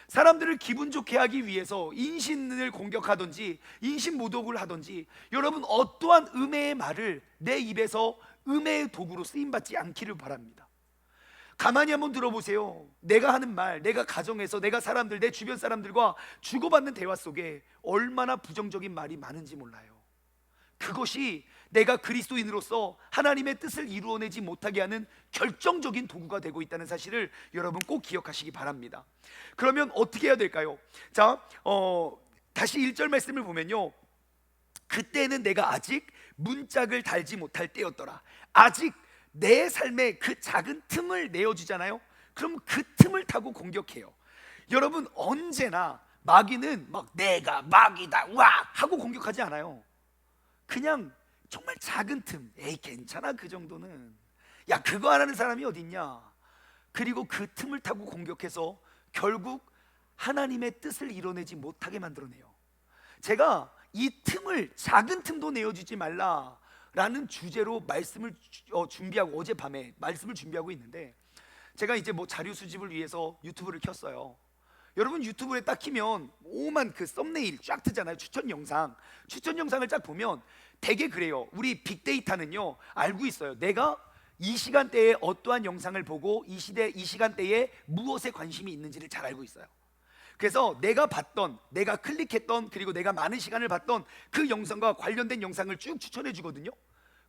S1: 사람들을 기분 좋게 하기 위해서 인신을 공격하든지 인신모독을 하든지, 여러분 어떠한 음해의 말을 내 입에서 음해의 도구로 쓰임받지 않기를 바랍니다. 가만히 한번 들어보세요. 내가 하는 말, 내가 가정에서 내가 사람들, 내 주변 사람들과 주고받는 대화 속에 얼마나 부정적인 말이 많은지 몰라요. 그것이 내가 그리스도인으로서 하나님의 뜻을 이루어내지 못하게 하는 결정적인 도구가 되고 있다는 사실을 여러분 꼭 기억하시기 바랍니다. 그러면 어떻게 해야 될까요? 자, 다시 1절 말씀을 보면요, 그때는 내가 아직 문짝을 달지 못할 때였더라. 아직 내 삶에 그 작은 틈을 내어주잖아요. 그럼 그 틈을 타고 공격해요. 여러분, 언제나 마귀는 막 내가 마귀다 와 하고 공격하지 않아요. 그냥 정말 작은 틈, 에이 괜찮아 그 정도는, 야 그거 안 하는 사람이 어딨냐. 그리고 그 틈을 타고 공격해서 결국 하나님의 뜻을 이뤄내지 못하게 만들어내요. 제가 이 틈을, 작은 틈도 내어주지 말라라는 주제로 말씀을 준비하고, 어젯밤에 말씀을 준비하고 있는데, 제가 이제 뭐 자료 수집을 위해서 유튜브를 켰어요. 여러분 유튜브에 딱 키면 오만 그 썸네일 쫙 뜨잖아요. 추천 영상을 쫙 보면 되게 그래요. 우리 빅데이터는요 알고 있어요. 내가 이 시간대에 어떠한 영상을 보고 이 시간대에 무엇에 관심이 있는지를 잘 알고 있어요. 그래서 내가 봤던, 내가 클릭했던, 그리고 내가 많은 시간을 봤던 그 영상과 관련된 영상을 쭉 추천해 주거든요.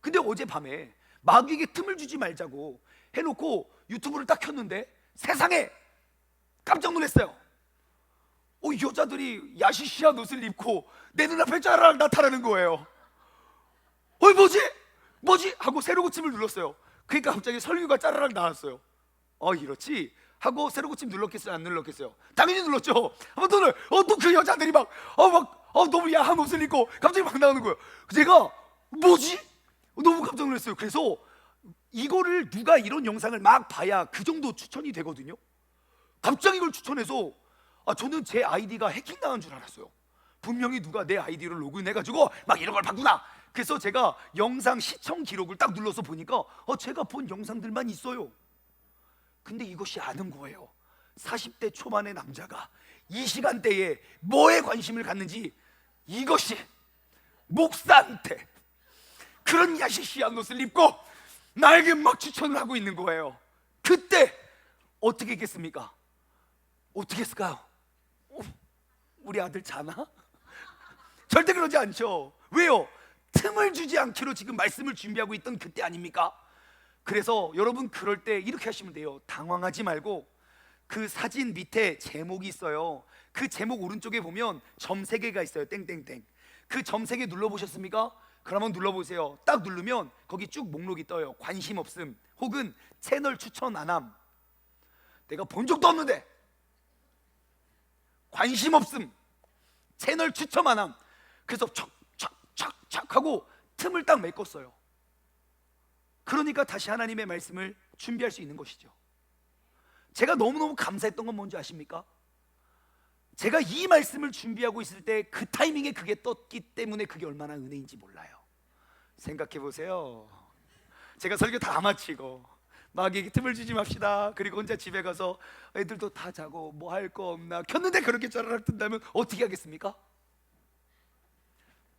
S1: 근데 어젯밤에 마귀에게 틈을 주지 말자고 해놓고 유튜브를 딱 켰는데 세상에 깜짝 놀랐어요. 여자들이 야시시한 옷을 입고 내 눈앞에 짜라락 나타나는 거예요. 뭐지? 하고 새로 고침을 눌렀어요. 그러니까 갑자기 설교가 짜라락 나왔어요. 이렇지 하고 새로 고침 눌렀겠어요? 안 눌렀겠어요? 당연히 눌렀죠. 한번 더 또 그 여자들이 너무 야한 옷을 입고 갑자기 막 나오는 거예요. 제가 뭐지? 너무 깜짝 놀랐어요. 그래서 이거를 누가 이런 영상을 막 봐야 그 정도 추천이 되거든요. 갑자기 이걸 추천해서 저는 제 아이디가 해킹당한 줄 알았어요. 분명히 누가 내 아이디를 로그인해가지고 막 이런 걸 봤구나. 그래서 제가 영상 시청 기록을 딱 눌러서 보니까 제가 본 영상들만 있어요. 근데 이것이 아는 거예요. 40대 초반의 남자가 이 시간대에 뭐에 관심을 갖는지, 이것이 목사한테 그런 야시시한 옷을 입고 나에게 막 추천을 하고 있는 거예요. 그때 어떻게 했겠습니까? 어떻게 했을까요? 우리 아들 자나? 절대 그러지 않죠. 왜요? 틈을 주지 않기로 지금 말씀을 준비하고 있던 그때 아닙니까? 그래서 여러분 그럴 때 이렇게 하시면 돼요. 당황하지 말고 그 사진 밑에 제목이 있어요. 그 제목 오른쪽에 보면 점 3개가 있어요. 땡땡땡. 그 점 3개 눌러보셨습니까? 그러면 눌러보세요. 딱 누르면 거기 쭉 목록이 떠요. 관심 없음 혹은 채널 추천 안 함. 내가 본 적도 없는데 관심 없음, 채널 추천 안 함. 그래서 척 하고 틈을 딱 메꿨어요. 그러니까 다시 하나님의 말씀을 준비할 수 있는 것이죠. 제가 너무너무 감사했던 건 뭔지 아십니까? 제가 이 말씀을 준비하고 있을 때 그 타이밍에 그게 떴기 때문에 그게 얼마나 은혜인지 몰라요. 생각해 보세요. 제가 설교 다 마치고 마귀에게 틈을 주지 맙시다. 그리고 혼자 집에 가서 애들도 다 자고 뭐 할 거 없나 켰는데 그렇게 짜라락 뜬다면 어떻게 하겠습니까?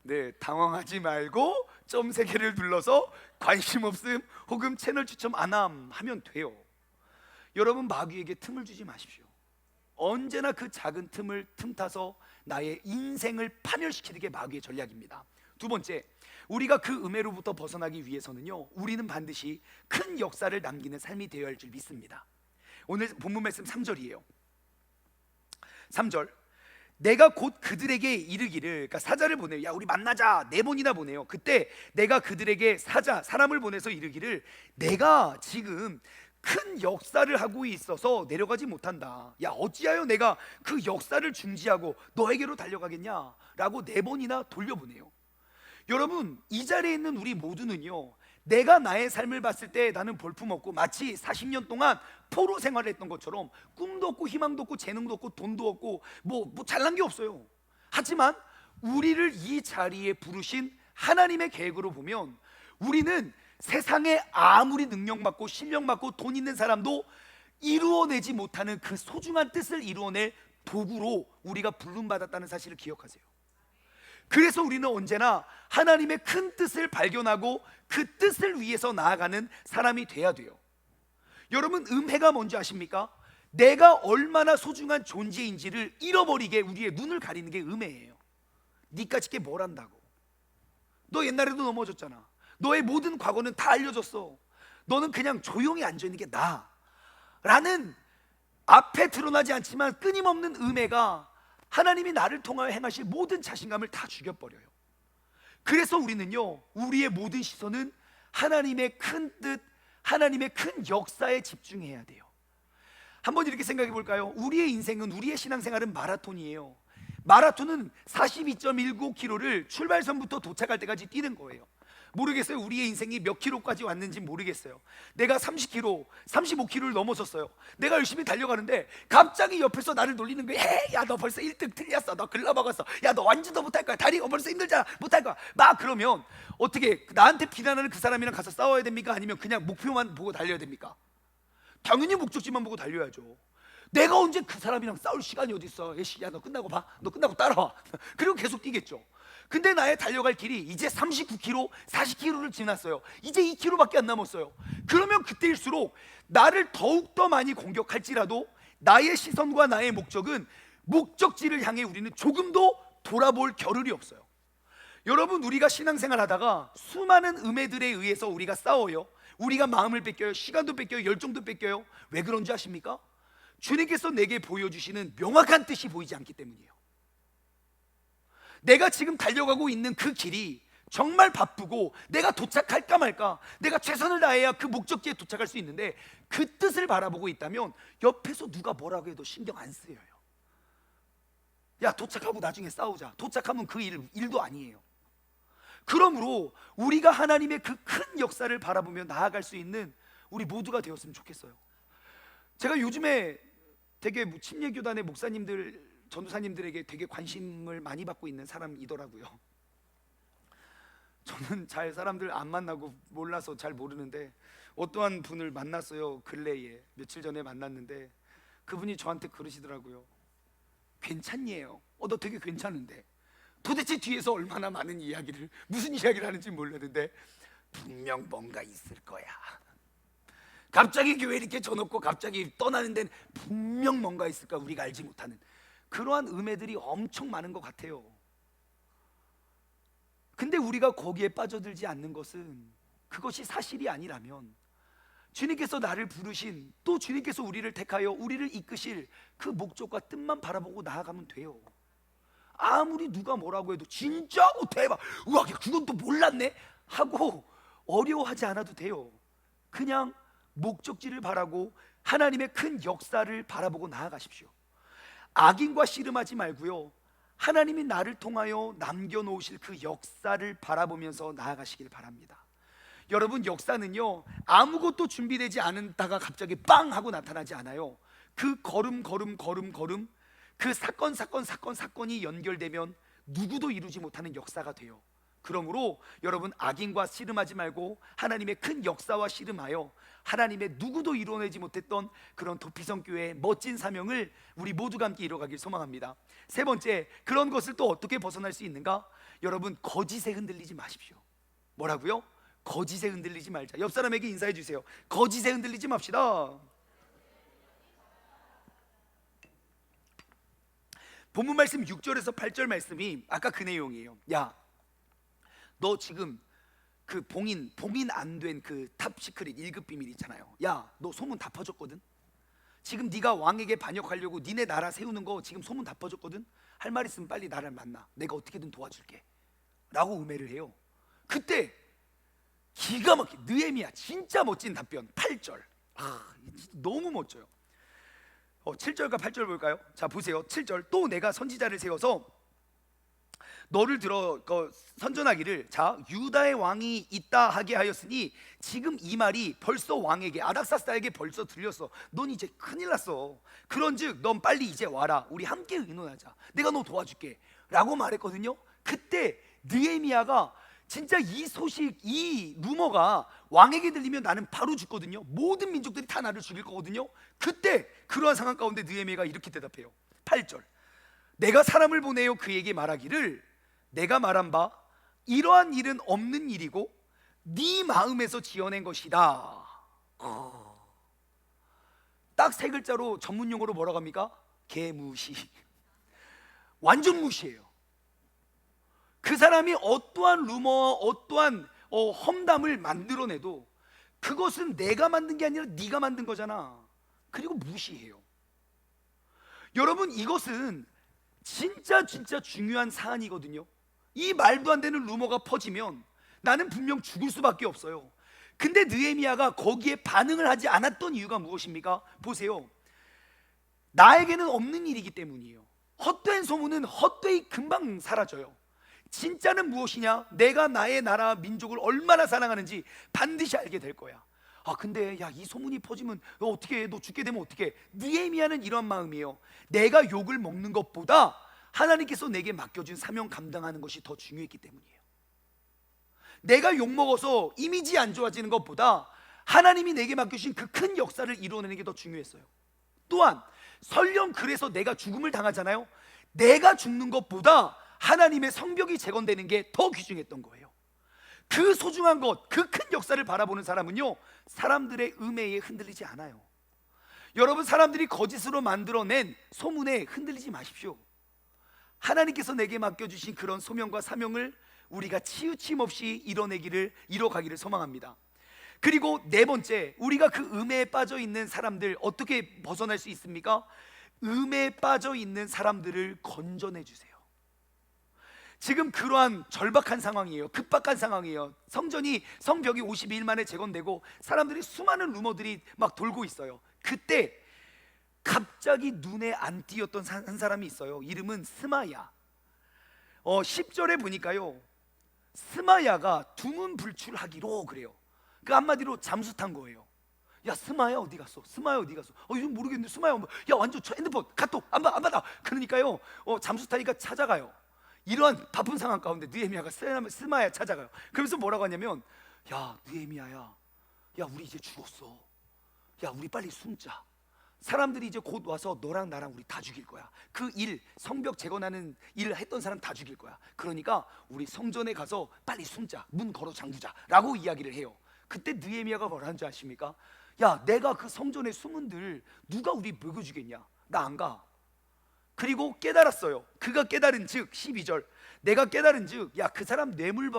S1: 네, 당황하지 말고 점 3개를 눌러서 관심 없음 혹은 채널 추천 안 함 하면 돼요. 여러분 마귀에게 틈을 주지 마십시오. 언제나 그 작은 틈을 틈타서 나의 인생을 파멸시키는 게 마귀의 전략입니다. 두 번째, 우리가 그 음해로부터 벗어나기 위해서는요, 우리는 반드시 큰 역사를 남기는 삶이 되어야 할 줄 믿습니다. 오늘 본문 말씀 3절이에요. 3절, 내가 곧 그들에게 이르기를, 그러니까 사자를 보내요. 야, 우리 만나자. 4번이나 보내요. 그때 내가 그들에게 사람을 보내서 이르기를, 내가 지금 큰 역사를 하고 있어서 내려가지 못한다. 야, 어찌하여 내가 그 역사를 중지하고 너에게로 달려가겠냐? 라고 4번이나 돌려보내요. 여러분, 이 자리에 있는 우리 모두는요, 내가 나의 삶을 봤을 때 나는 볼품없고 마치 40년 동안 포로 생활을 했던 것처럼 꿈도 없고 희망도 없고 재능도 없고 돈도 없고 뭐 잘난 게 없어요. 하지만 우리를 이 자리에 부르신 하나님의 계획으로 보면 우리는 세상에 아무리 능력받고 실력받고 돈 있는 사람도 이루어내지 못하는 그 소중한 뜻을 이루어낼 도구로 우리가 부름받았다는 사실을 기억하세요. 그래서 우리는 언제나 하나님의 큰 뜻을 발견하고 그 뜻을 위해서 나아가는 사람이 돼야 돼요. 여러분, 음해가 뭔지 아십니까? 내가 얼마나 소중한 존재인지를 잃어버리게 우리의 눈을 가리는 게 음해예요. 니까짓 게 뭘 안다고. 너 옛날에도 넘어졌잖아. 너의 모든 과거는 다 알려졌어. 너는 그냥 조용히 앉아있는 게 나아 라는 앞에 드러나지 않지만 끊임없는 음해가 하나님이 나를 통하여 행하실 모든 자신감을 다 죽여버려요. 그래서 우리는요, 우리의 모든 시선은 하나님의 큰 뜻, 하나님의 큰 역사에 집중해야 돼요. 한번 이렇게 생각해 볼까요? 우리의 인생은, 우리의 신앙생활은 마라톤이에요. 마라톤은 42.19km를 출발선부터 도착할 때까지 뛰는 거예요. 모르겠어요. 우리의 인생이 몇 킬로까지 왔는지 모르겠어요. 내가 30km, 35km를 넘어섰어요. 내가 열심히 달려가는데 갑자기 옆에서 나를 놀리는 거야. 야, 너 벌써 1등 틀렸어. 너 글러먹었어. 야, 너 완주도 못할 거야. 다리가 벌써 힘들잖아. 못할 거야. 막 그러면 어떻게 나한테 비난하는 그 사람이랑 가서 싸워야 됩니까? 아니면 그냥 목표만 보고 달려야 됩니까? 당연히 목적지만 보고 달려야죠. 내가 언제 그 사람이랑 싸울 시간이 어디 있어? 야, 너 끝나고 봐. 너 끝나고 따라와. 그리고 계속 뛰겠죠. 근데 나의 달려갈 길이 이제 39km, 40km를 지났어요. 이제 2km밖에 안 남았어요. 그러면 그때일수록 나를 더욱더 많이 공격할지라도 나의 시선과 나의 목적은 목적지를 향해 우리는 조금도 돌아볼 겨를이 없어요. 여러분, 우리가 신앙생활 하다가 수많은 음해들에 의해서 우리가 싸워요. 우리가 마음을 뺏겨요. 시간도 뺏겨요. 열정도 뺏겨요. 왜 그런지 아십니까? 주님께서 내게 보여주시는 명확한 뜻이 보이지 않기 때문이에요. 내가 지금 달려가고 있는 그 길이 정말 바쁘고 내가 도착할까 말까, 내가 최선을 다해야 그 목적지에 도착할 수 있는데 그 뜻을 바라보고 있다면 옆에서 누가 뭐라고 해도 신경 안 쓰여요. 야, 도착하고 나중에 싸우자. 도착하면 그 일도 아니에요. 그러므로 우리가 하나님의 그 큰 역사를 바라보며 나아갈 수 있는 우리 모두가 되었으면 좋겠어요. 제가 요즘에 되게 침례교단의 목사님들, 전도사님들에게 되게 관심을 많이 받고 있는 사람이더라고요. 저는 잘 사람들 안 만나고 몰라서 잘 모르는데 어떠한 분을 만났어요. 근래에 며칠 전에 만났는데 그분이 저한테 그러시더라고요. 괜찮니에요? 너 되게 괜찮은데. 도대체 뒤에서 얼마나 많은 이야기를, 무슨 이야기를 하는지 몰랐는데 분명 뭔가 있을 거야. 갑자기 교회 이렇게 져놓고 갑자기 떠나는 데는 분명 뭔가 있을까, 우리가 알지 못하는 그러한 음해들이 엄청 많은 것 같아요. 근데 우리가 거기에 빠져들지 않는 것은, 그것이 사실이 아니라면 주님께서 나를 부르신, 또 주님께서 우리를 택하여 우리를 이끄실 그 목적과 뜻만 바라보고 나아가면 돼요. 아무리 누가 뭐라고 해도 진짜 대박, 우와, 그건 또 몰랐네 하고 어려워하지 않아도 돼요. 그냥 목적지를 바라고 하나님의 큰 역사를 바라보고 나아가십시오. 악인과 씨름하지 말고요, 하나님이 나를 통하여 남겨놓으실 그 역사를 바라보면서 나아가시길 바랍니다. 여러분, 역사는요, 아무것도 준비되지 않다가 갑자기 빵 하고 나타나지 않아요. 그 걸음 그 사건이 연결되면 누구도 이루지 못하는 역사가 돼요. 그러므로 여러분, 악인과 씨름하지 말고 하나님의 큰 역사와 씨름하여 하나님의 누구도 이루어내지 못했던 그런 도피성교회의 멋진 사명을 우리 모두가 함께 이뤄가길 소망합니다. 세 번째, 그런 것을 또 어떻게 벗어날 수 있는가? 여러분, 거짓에 흔들리지 마십시오. 뭐라고요? 거짓에 흔들리지 말자. 옆 사람에게 인사해 주세요. 거짓에 흔들리지 맙시다. 본문 말씀 6절에서 8절 말씀이 아까 그 내용이에요. 야, 너 지금 그 봉인 안 된 그 탑시크릿 1급 비밀 있잖아요. 야, 너 소문 다 퍼졌거든. 지금 네가 왕에게 반역하려고 니네 나라 세우는 거 지금 소문 다 퍼졌거든. 할 말 있으면 빨리 나를 만나. 내가 어떻게든 도와줄게 라고 음해를 해요. 그때 기가 막힌 느헤미야 진짜 멋진 답변. 8절. 너무 멋져요. 7절과 8절 볼까요? 자 보세요. 7절. 또 내가 선지자를 세워서 너를 들어 선전하기를, 자 유다의 왕이 있다 하게 하였으니 지금 이 말이 벌써 왕에게 아닥사스다에게 벌써 들렸어. 넌 이제 큰일 났어. 그런즉 넌 빨리 이제 와라. 우리 함께 의논하자. 내가 너 도와줄게 라고 말했거든요. 그때 느헤미야가 진짜 이 소식, 이 루머가 왕에게 들리면 나는 바로 죽거든요. 모든 민족들이 다 나를 죽일 거거든요. 그때 그러한 상황 가운데 느헤미야가 이렇게 대답해요. 8절. 내가 사람을 보내어 그에게 말하기를, 내가 말한 바 이러한 일은 없는 일이고 네 마음에서 지어낸 것이다. 딱 세 글자로 전문 용어로 뭐라고 합니까? 개무시. 완전 무시해요. 그 사람이 어떠한 루머, 어떠한 험담을 만들어내도 그것은 내가 만든 게 아니라 네가 만든 거잖아. 그리고 무시해요. 여러분, 이것은 진짜 중요한 사안이거든요. 이 말도 안 되는 루머가 퍼지면 나는 분명 죽을 수밖에 없어요. 근데 느헤미야가 거기에 반응을 하지 않았던 이유가 무엇입니까? 보세요. 나에게는 없는 일이기 때문이에요. 헛된 소문은 헛되이 금방 사라져요. 진짜는 무엇이냐? 내가 나의 나라 민족을 얼마나 사랑하는지 반드시 알게 될 거야. 근데 야, 이 소문이 퍼지면 너 어떻게 해? 너 죽게 되면 어떻게 해? 느헤미야는 이런 마음이에요. 내가 욕을 먹는 것보다 하나님께서 내게 맡겨준 사명 감당하는 것이 더 중요했기 때문이에요. 내가 욕 먹어서 이미지 안 좋아지는 것보다 하나님이 내게 맡겨주신 그 큰 역사를 이루어내는 게 더 중요했어요. 또한 설령 그래서 내가 죽음을 당하잖아요. 내가 죽는 것보다 하나님의 성벽이 재건되는 게 더 귀중했던 거예요. 그 소중한 것, 그 큰 역사를 바라보는 사람은요, 사람들의 음해에 흔들리지 않아요. 여러분, 사람들이 거짓으로 만들어낸 소문에 흔들리지 마십시오. 하나님께서 내게 맡겨주신 그런 소명과 사명을 우리가 치우침 없이 이뤄가기를 소망합니다. 그리고 네 번째, 우리가 그 음해에 빠져 있는 사람들 어떻게 벗어날 수 있습니까? 음해에 빠져 있는 사람들을 건져내 주세요. 지금 그러한 절박한 상황이에요. 급박한 상황이에요. 성벽이 52일 만에 재건되고 사람들이 수많은 루머들이 막 돌고 있어요. 그때 갑자기 눈에 안 띄었던 한 사람이 있어요. 이름은 스마야. 10절에 보니까요, 스마야가 두문불출하기로 그래요. 그 한마디로 잠수 탄 거예요. 야, 스마야 어디 갔어? 스마야 어디 갔어? 이건 모르겠는데 스마야 야, 완전 저 핸드폰 카톡 안 받아. 그러니까요, 잠수 타니까 찾아가요. 이러한 바쁜 상황 가운데 느헤미야가 스마야 찾아가요. 그러면서 뭐라고 하냐면, 야, 느헤미야야, 야, 우리 이제 죽었어. 야, 우리 빨리 숨자. 사람들이 이제 곧 와서 너랑 나랑 우리 다 죽일 거야. 그 성벽 재건하는 일을 했던 사람 다 죽일 거야. 그러니까 우리 성전에 가서 빨리 숨자. 문 걸어 잠그자 라고 이야기를 해요. 그때 느헤미야가 뭐라는 줄 아십니까? 야, 내가 그 성전에 숨은들 누가 우리 먹여주겠냐? 나 안 가. 그리고 깨달았어요. 그가 깨달은 즉 12절, 내가 깨달은 즉, 야, 그 사람 뇌물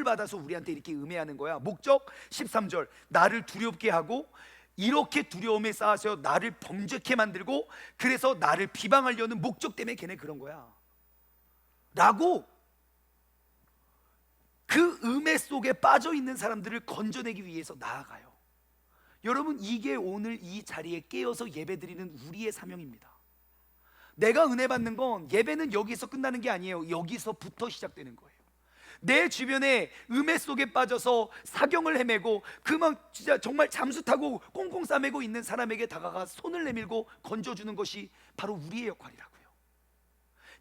S1: 받아서 우리한테 이렇게 음해하는 거야. 목적 13절, 나를 두렵게 하고 이렇게 두려움에 쌓아서 나를 범죄케 만들고 그래서 나를 비방하려는 목적 때문에 걔네 그런 거야 라고 그 음해 속에 빠져 있는 사람들을 건져내기 위해서 나아가요. 여러분, 이게 오늘 이 자리에 깨어서 예배드리는 우리의 사명입니다. 내가 은혜 받는 건 예배는 여기서 끝나는 게 아니에요. 여기서부터 시작되는 거예요. 내 주변에 음해 속에 빠져서 사경을 헤매고 그만 진짜 정말 잠수 타고 꽁꽁 싸매고 있는 사람에게 다가가 손을 내밀고 건져주는 것이 바로 우리의 역할이라고요.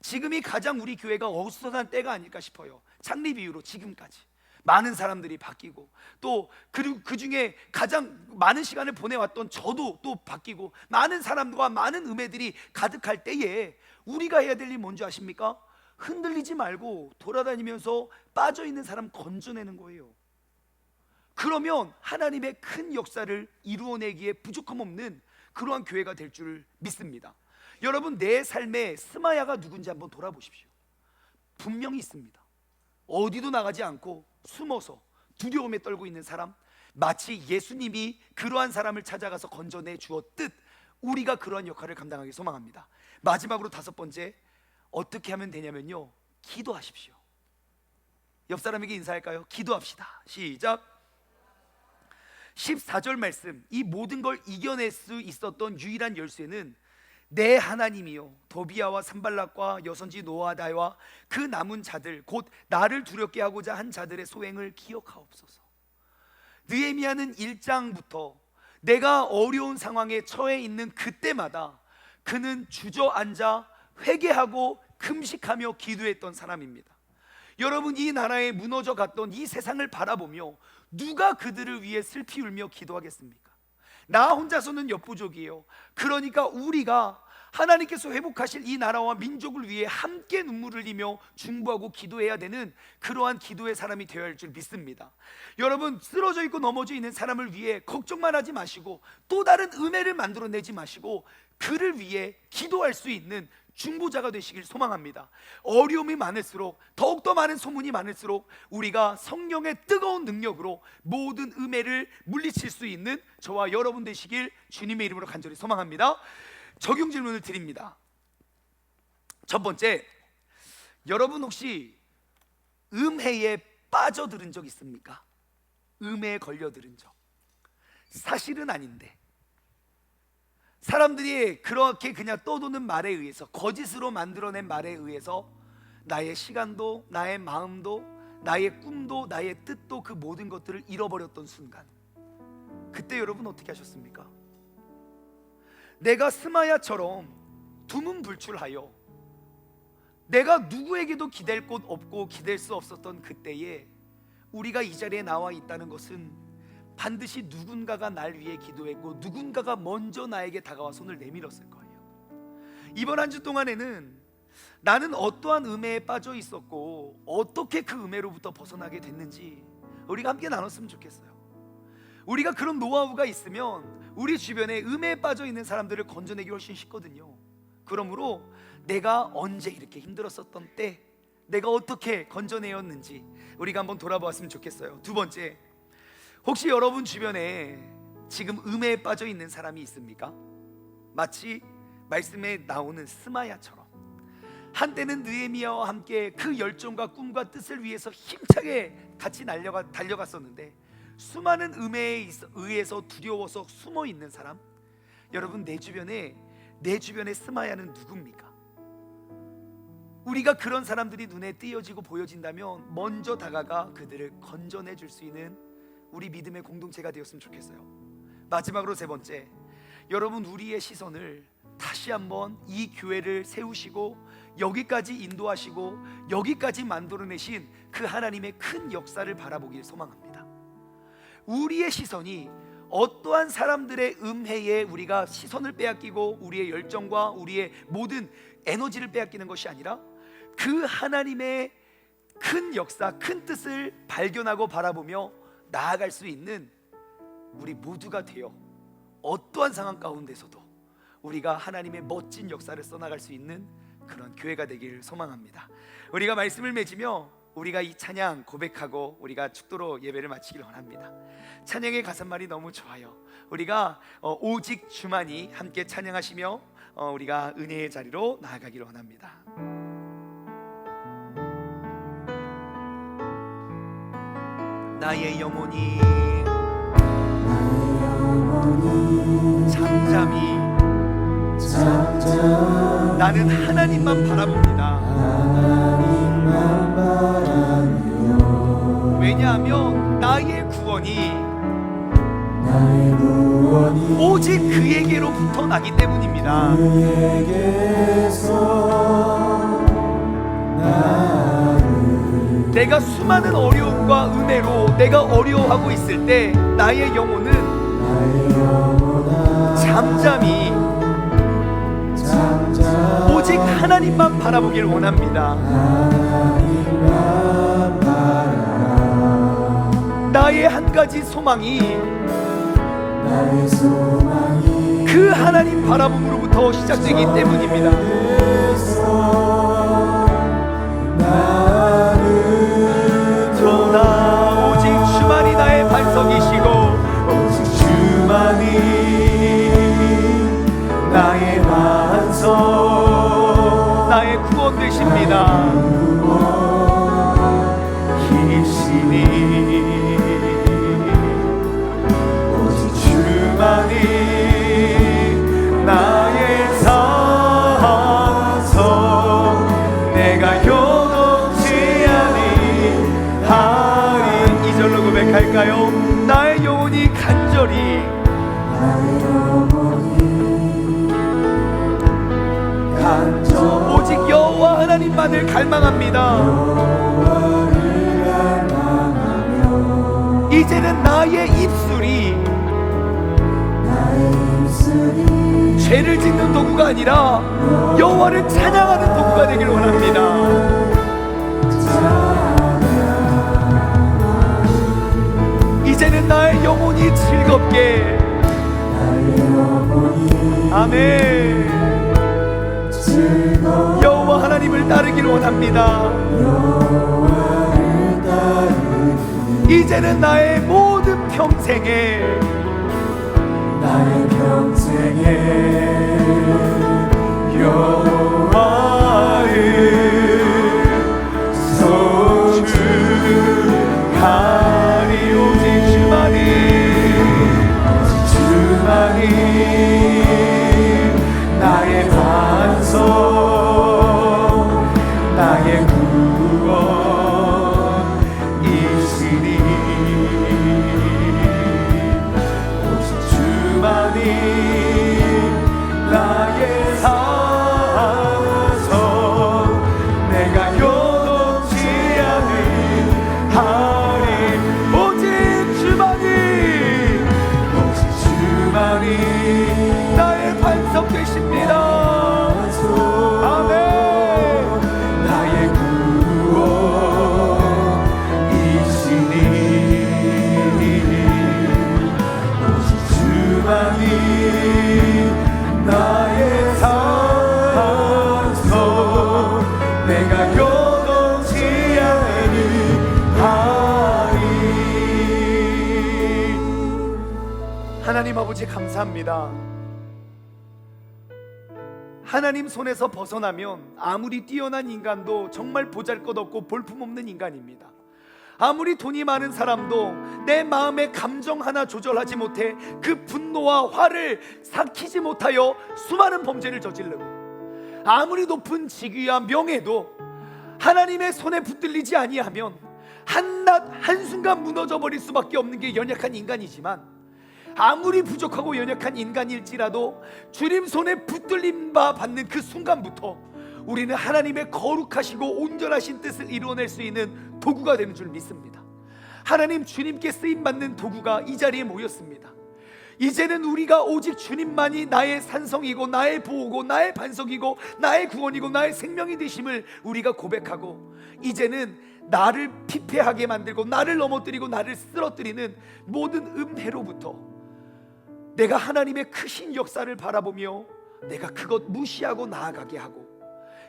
S1: 지금이 가장 우리 교회가 어수선한 때가 아닐까 싶어요. 창립 이후로 지금까지 많은 사람들이 바뀌고, 또 그 중에 가장 많은 시간을 보내왔던 저도 또 바뀌고, 많은 사람들과 많은 음해들이 가득할 때에 우리가 해야 될 일이 뭔지 아십니까? 흔들리지 말고 돌아다니면서 빠져있는 사람 건져내는 거예요. 그러면 하나님의 큰 역사를 이루어내기에 부족함 없는 그러한 교회가 될 줄 믿습니다. 여러분, 내 삶에 스마야가 누군지 한번 돌아보십시오. 분명히 있습니다. 어디도 나가지 않고 숨어서 두려움에 떨고 있는 사람, 마치 예수님이 그러한 사람을 찾아가서 건져내 주었듯 우리가 그러한 역할을 감당하기 소망합니다. 마지막으로 다섯 번째, 어떻게 하면 되냐면요, 기도하십시오. 옆 사람에게 인사할까요? 기도합시다. 시작. 14절 말씀, 이 모든 걸 이겨낼 수 있었던 유일한 열쇠는 내 하나님이요 도비아와 산발락과 여선지 노아다와 그 남은 자들 곧 나를 두렵게 하고자 한 자들의 소행을 기억하옵소서. 느헤미야는 1장부터 내가 어려운 상황에 처해 있는 그때마다 그는 주저앉아 회개하고 금식하며 기도했던 사람입니다. 여러분, 이 나라에 무너져 갔던 이 세상을 바라보며 누가 그들을 위해 슬피 울며 기도하겠습니까? 나 혼자서는 역부족이에요. 그러니까 우리가 하나님께서 회복하실 이 나라와 민족을 위해 함께 눈물을 흘리며 중보하고 기도해야 되는 그러한 기도의 사람이 되어야 할 줄 믿습니다. 여러분, 쓰러져 있고 넘어져 있는 사람을 위해 걱정만 하지 마시고 또 다른 음해를 만들어내지 마시고 그를 위해 기도할 수 있는 중보자가 되시길 소망합니다. 어려움이 많을수록, 더욱더 많은 소문이 많을수록 우리가 성령의 뜨거운 능력으로 모든 음해를 물리칠 수 있는 저와 여러분 되시길 주님의 이름으로 간절히 소망합니다. 적용 질문을 드립니다. 첫 번째, 여러분 혹시 음해에 빠져들은 적 있습니까? 음해에 걸려들은 적. 사실은 아닌데 사람들이 그렇게 그냥 떠도는 말에 의해서, 거짓으로 만들어낸 말에 의해서 나의 시간도, 나의 마음도, 나의 꿈도, 나의 뜻도, 그 모든 것들을 잃어버렸던 순간, 그때 여러분 어떻게 하셨습니까? 내가 스마야처럼 두문불출하여 내가 누구에게도 기댈 곳 없고 기댈 수 없었던 그때에 우리가 이 자리에 나와 있다는 것은 반드시 누군가가 날 위해 기도했고 누군가가 먼저 나에게 다가와 손을 내밀었을 거예요. 이번 한 주 동안에는 나는 어떠한 음해에 빠져 있었고 어떻게 그 음해로부터 벗어나게 됐는지 우리가 함께 나눴으면 좋겠어요. 우리가 그런 노하우가 있으면 우리 주변에 음해에 빠져 있는 사람들을 건져내기 훨씬 쉽거든요. 그러므로 내가 언제 이렇게 힘들었었던 때 내가 어떻게 건져내었는지 우리가 한번 돌아보았으면 좋겠어요. 두 번째, 혹시 여러분 주변에 지금 음해에 빠져 있는 사람이 있습니까? 마치 말씀에 나오는 스마야처럼 한때는 느헤미야와 함께 그 열정과 꿈과 뜻을 위해서 힘차게 같이 달려갔었는데 수많은 음해에 의해서 두려워서 숨어 있는 사람, 여러분 내 주변에 스마야는 누굽니까? 우리가 그런 사람들이 눈에 띄어지고 보여진다면 먼저 다가가 그들을 건져내 줄 수 있는 우리 믿음의 공동체가 되었으면 좋겠어요. 마지막으로 세 번째, 여러분 우리의 시선을 다시 한번 이 교회를 세우시고 여기까지 인도하시고 여기까지 만들어내신 그 하나님의 큰 역사를 바라보길 소망합니다. 우리의 시선이 어떠한 사람들의 음해에 우리가 시선을 빼앗기고 우리의 열정과 우리의 모든 에너지를 빼앗기는 것이 아니라 그 하나님의 큰 역사, 큰 뜻을 발견하고 바라보며 나아갈 수 있는 우리 모두가 되어 어떠한 상황 가운데서도 우리가 하나님의 멋진 역사를 써나갈 수 있는 그런 교회가 되기를 소망합니다. 우리가 말씀을 맺으며 우리가 이 찬양 고백하고 우리가 축도로 예배를 마치길 원합니다. 찬양의 가사말이 너무 좋아요. 우리가 오직 주만이 함께 찬양하시며 우리가 은혜의 자리로 나아가기를 원합니다. 나의 영혼이 잠잠히 나는 하나님만 바라봅니다. 왜냐하면 나의 구원이 오직 그에게로부터 나기 때문입니다. 내가 수많은 어려움과 은혜로 내가 어려워하고 있을 때 나의 영혼은 잠잠히 오직 하나님만 바라보길 원합니다. 나의 한 가지 소망이 그 하나님 바라봄으로부터 시작되기 때문입니다. 그러나 오직 주만이 나의 반석이시고 오직 주만이 나의 반석, 나의 구원 되십니다. 오직 주만이 나의 산성, 내가 요동치 아니하리. 2절로 고백할까요? 나의 영혼이 간절히 오직 여호와 하나님만을 갈망합니다. 이제는 나의 입술이 죄를 짓는 도구가 아니라 여호와를 찬양하는 도구가 되길 원합니다. 이제는 나의 영혼이 즐겁게, 아멘, 여호와 하나님을 따르길 원합니다. 이제는 나의 모든 평생에 여호와를 소중하리. 오직 주만이 나의 반석, 나의 구원이시니. 오직 주만이 나의 산성, 내가 요동치 아니하리. 오직 주만이 나의 반석 되십니다. 아멘. 나의 구원이시니. 오직 주만이 나의 산성, 내가 요동치 아니하리. 하나님 아버지 감사합니다. 하나님 손에서 벗어나면 아무리 뛰어난 인간도 정말 보잘것없고 볼품없는 인간입니다. 아무리 돈이 많은 사람도 내 마음의 감정 하나 조절하지 못해 그 분노와 화를 삭히지 못하여 수많은 범죄를 저지르고, 아무리 높은 직위와 명예도 하나님의 손에 붙들리지 아니하면 한낱 한순간 무너져 버릴 수밖에 없는 게 연약한 인간이지만, 아무리 부족하고 연약한 인간일지라도 주님 손에 붙들림 바 받는 그 순간부터 우리는 하나님의 거룩하시고 온전하신 뜻을 이루어낼 수 있는 도구가 되는 줄 믿습니다. 하나님, 주님께 쓰임받는 도구가 이 자리에 모였습니다. 이제는 우리가 오직 주님만이 나의 산성이고 나의 보호고 나의 반석이고 나의 구원이고 나의 생명이 되심을 우리가 고백하고, 이제는 나를 피폐하게 만들고 나를 넘어뜨리고 나를 쓰러뜨리는 모든 음해로부터 내가 하나님의 크신 역사를 바라보며 내가 그것 무시하고 나아가게 하고,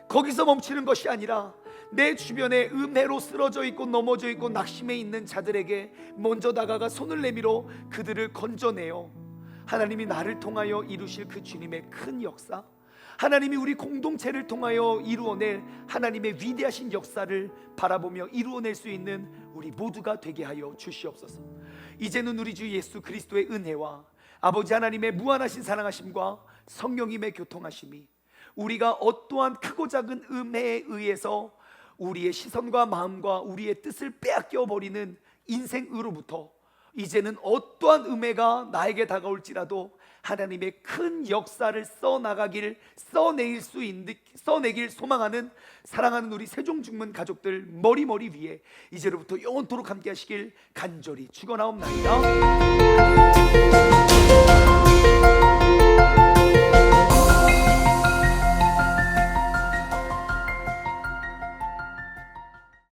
S1: 거기서 멈추는 것이 아니라 내 주변에 음해로 쓰러져 있고 넘어져 있고 낙심해 있는 자들에게 먼저 다가가 손을 내밀어 그들을 건져내어 하나님이 나를 통하여 이루실 그 주님의 큰 역사, 하나님이 우리 공동체를 통하여 이루어낼 하나님의 위대하신 역사를 바라보며 이루어낼 수 있는 우리 모두가 되게 하여 주시옵소서. 이제는 우리 주 예수 그리스도의 은혜와 아버지 하나님의 무한하신 사랑하심과 성령님의 교통하심이 우리가 어떠한 크고 작은 음해에 의해서 우리의 시선과 마음과 우리의 뜻을 빼앗겨 버리는 인생으로부터 이제는 어떠한 음해가 나에게 다가올지라도 하나님의 큰 역사를 써내길 소망하는 사랑하는 우리 세종중문 가족들 머리 위에 이제로부터 영원토록 함께 하시길 간절히 축원하옵나이다.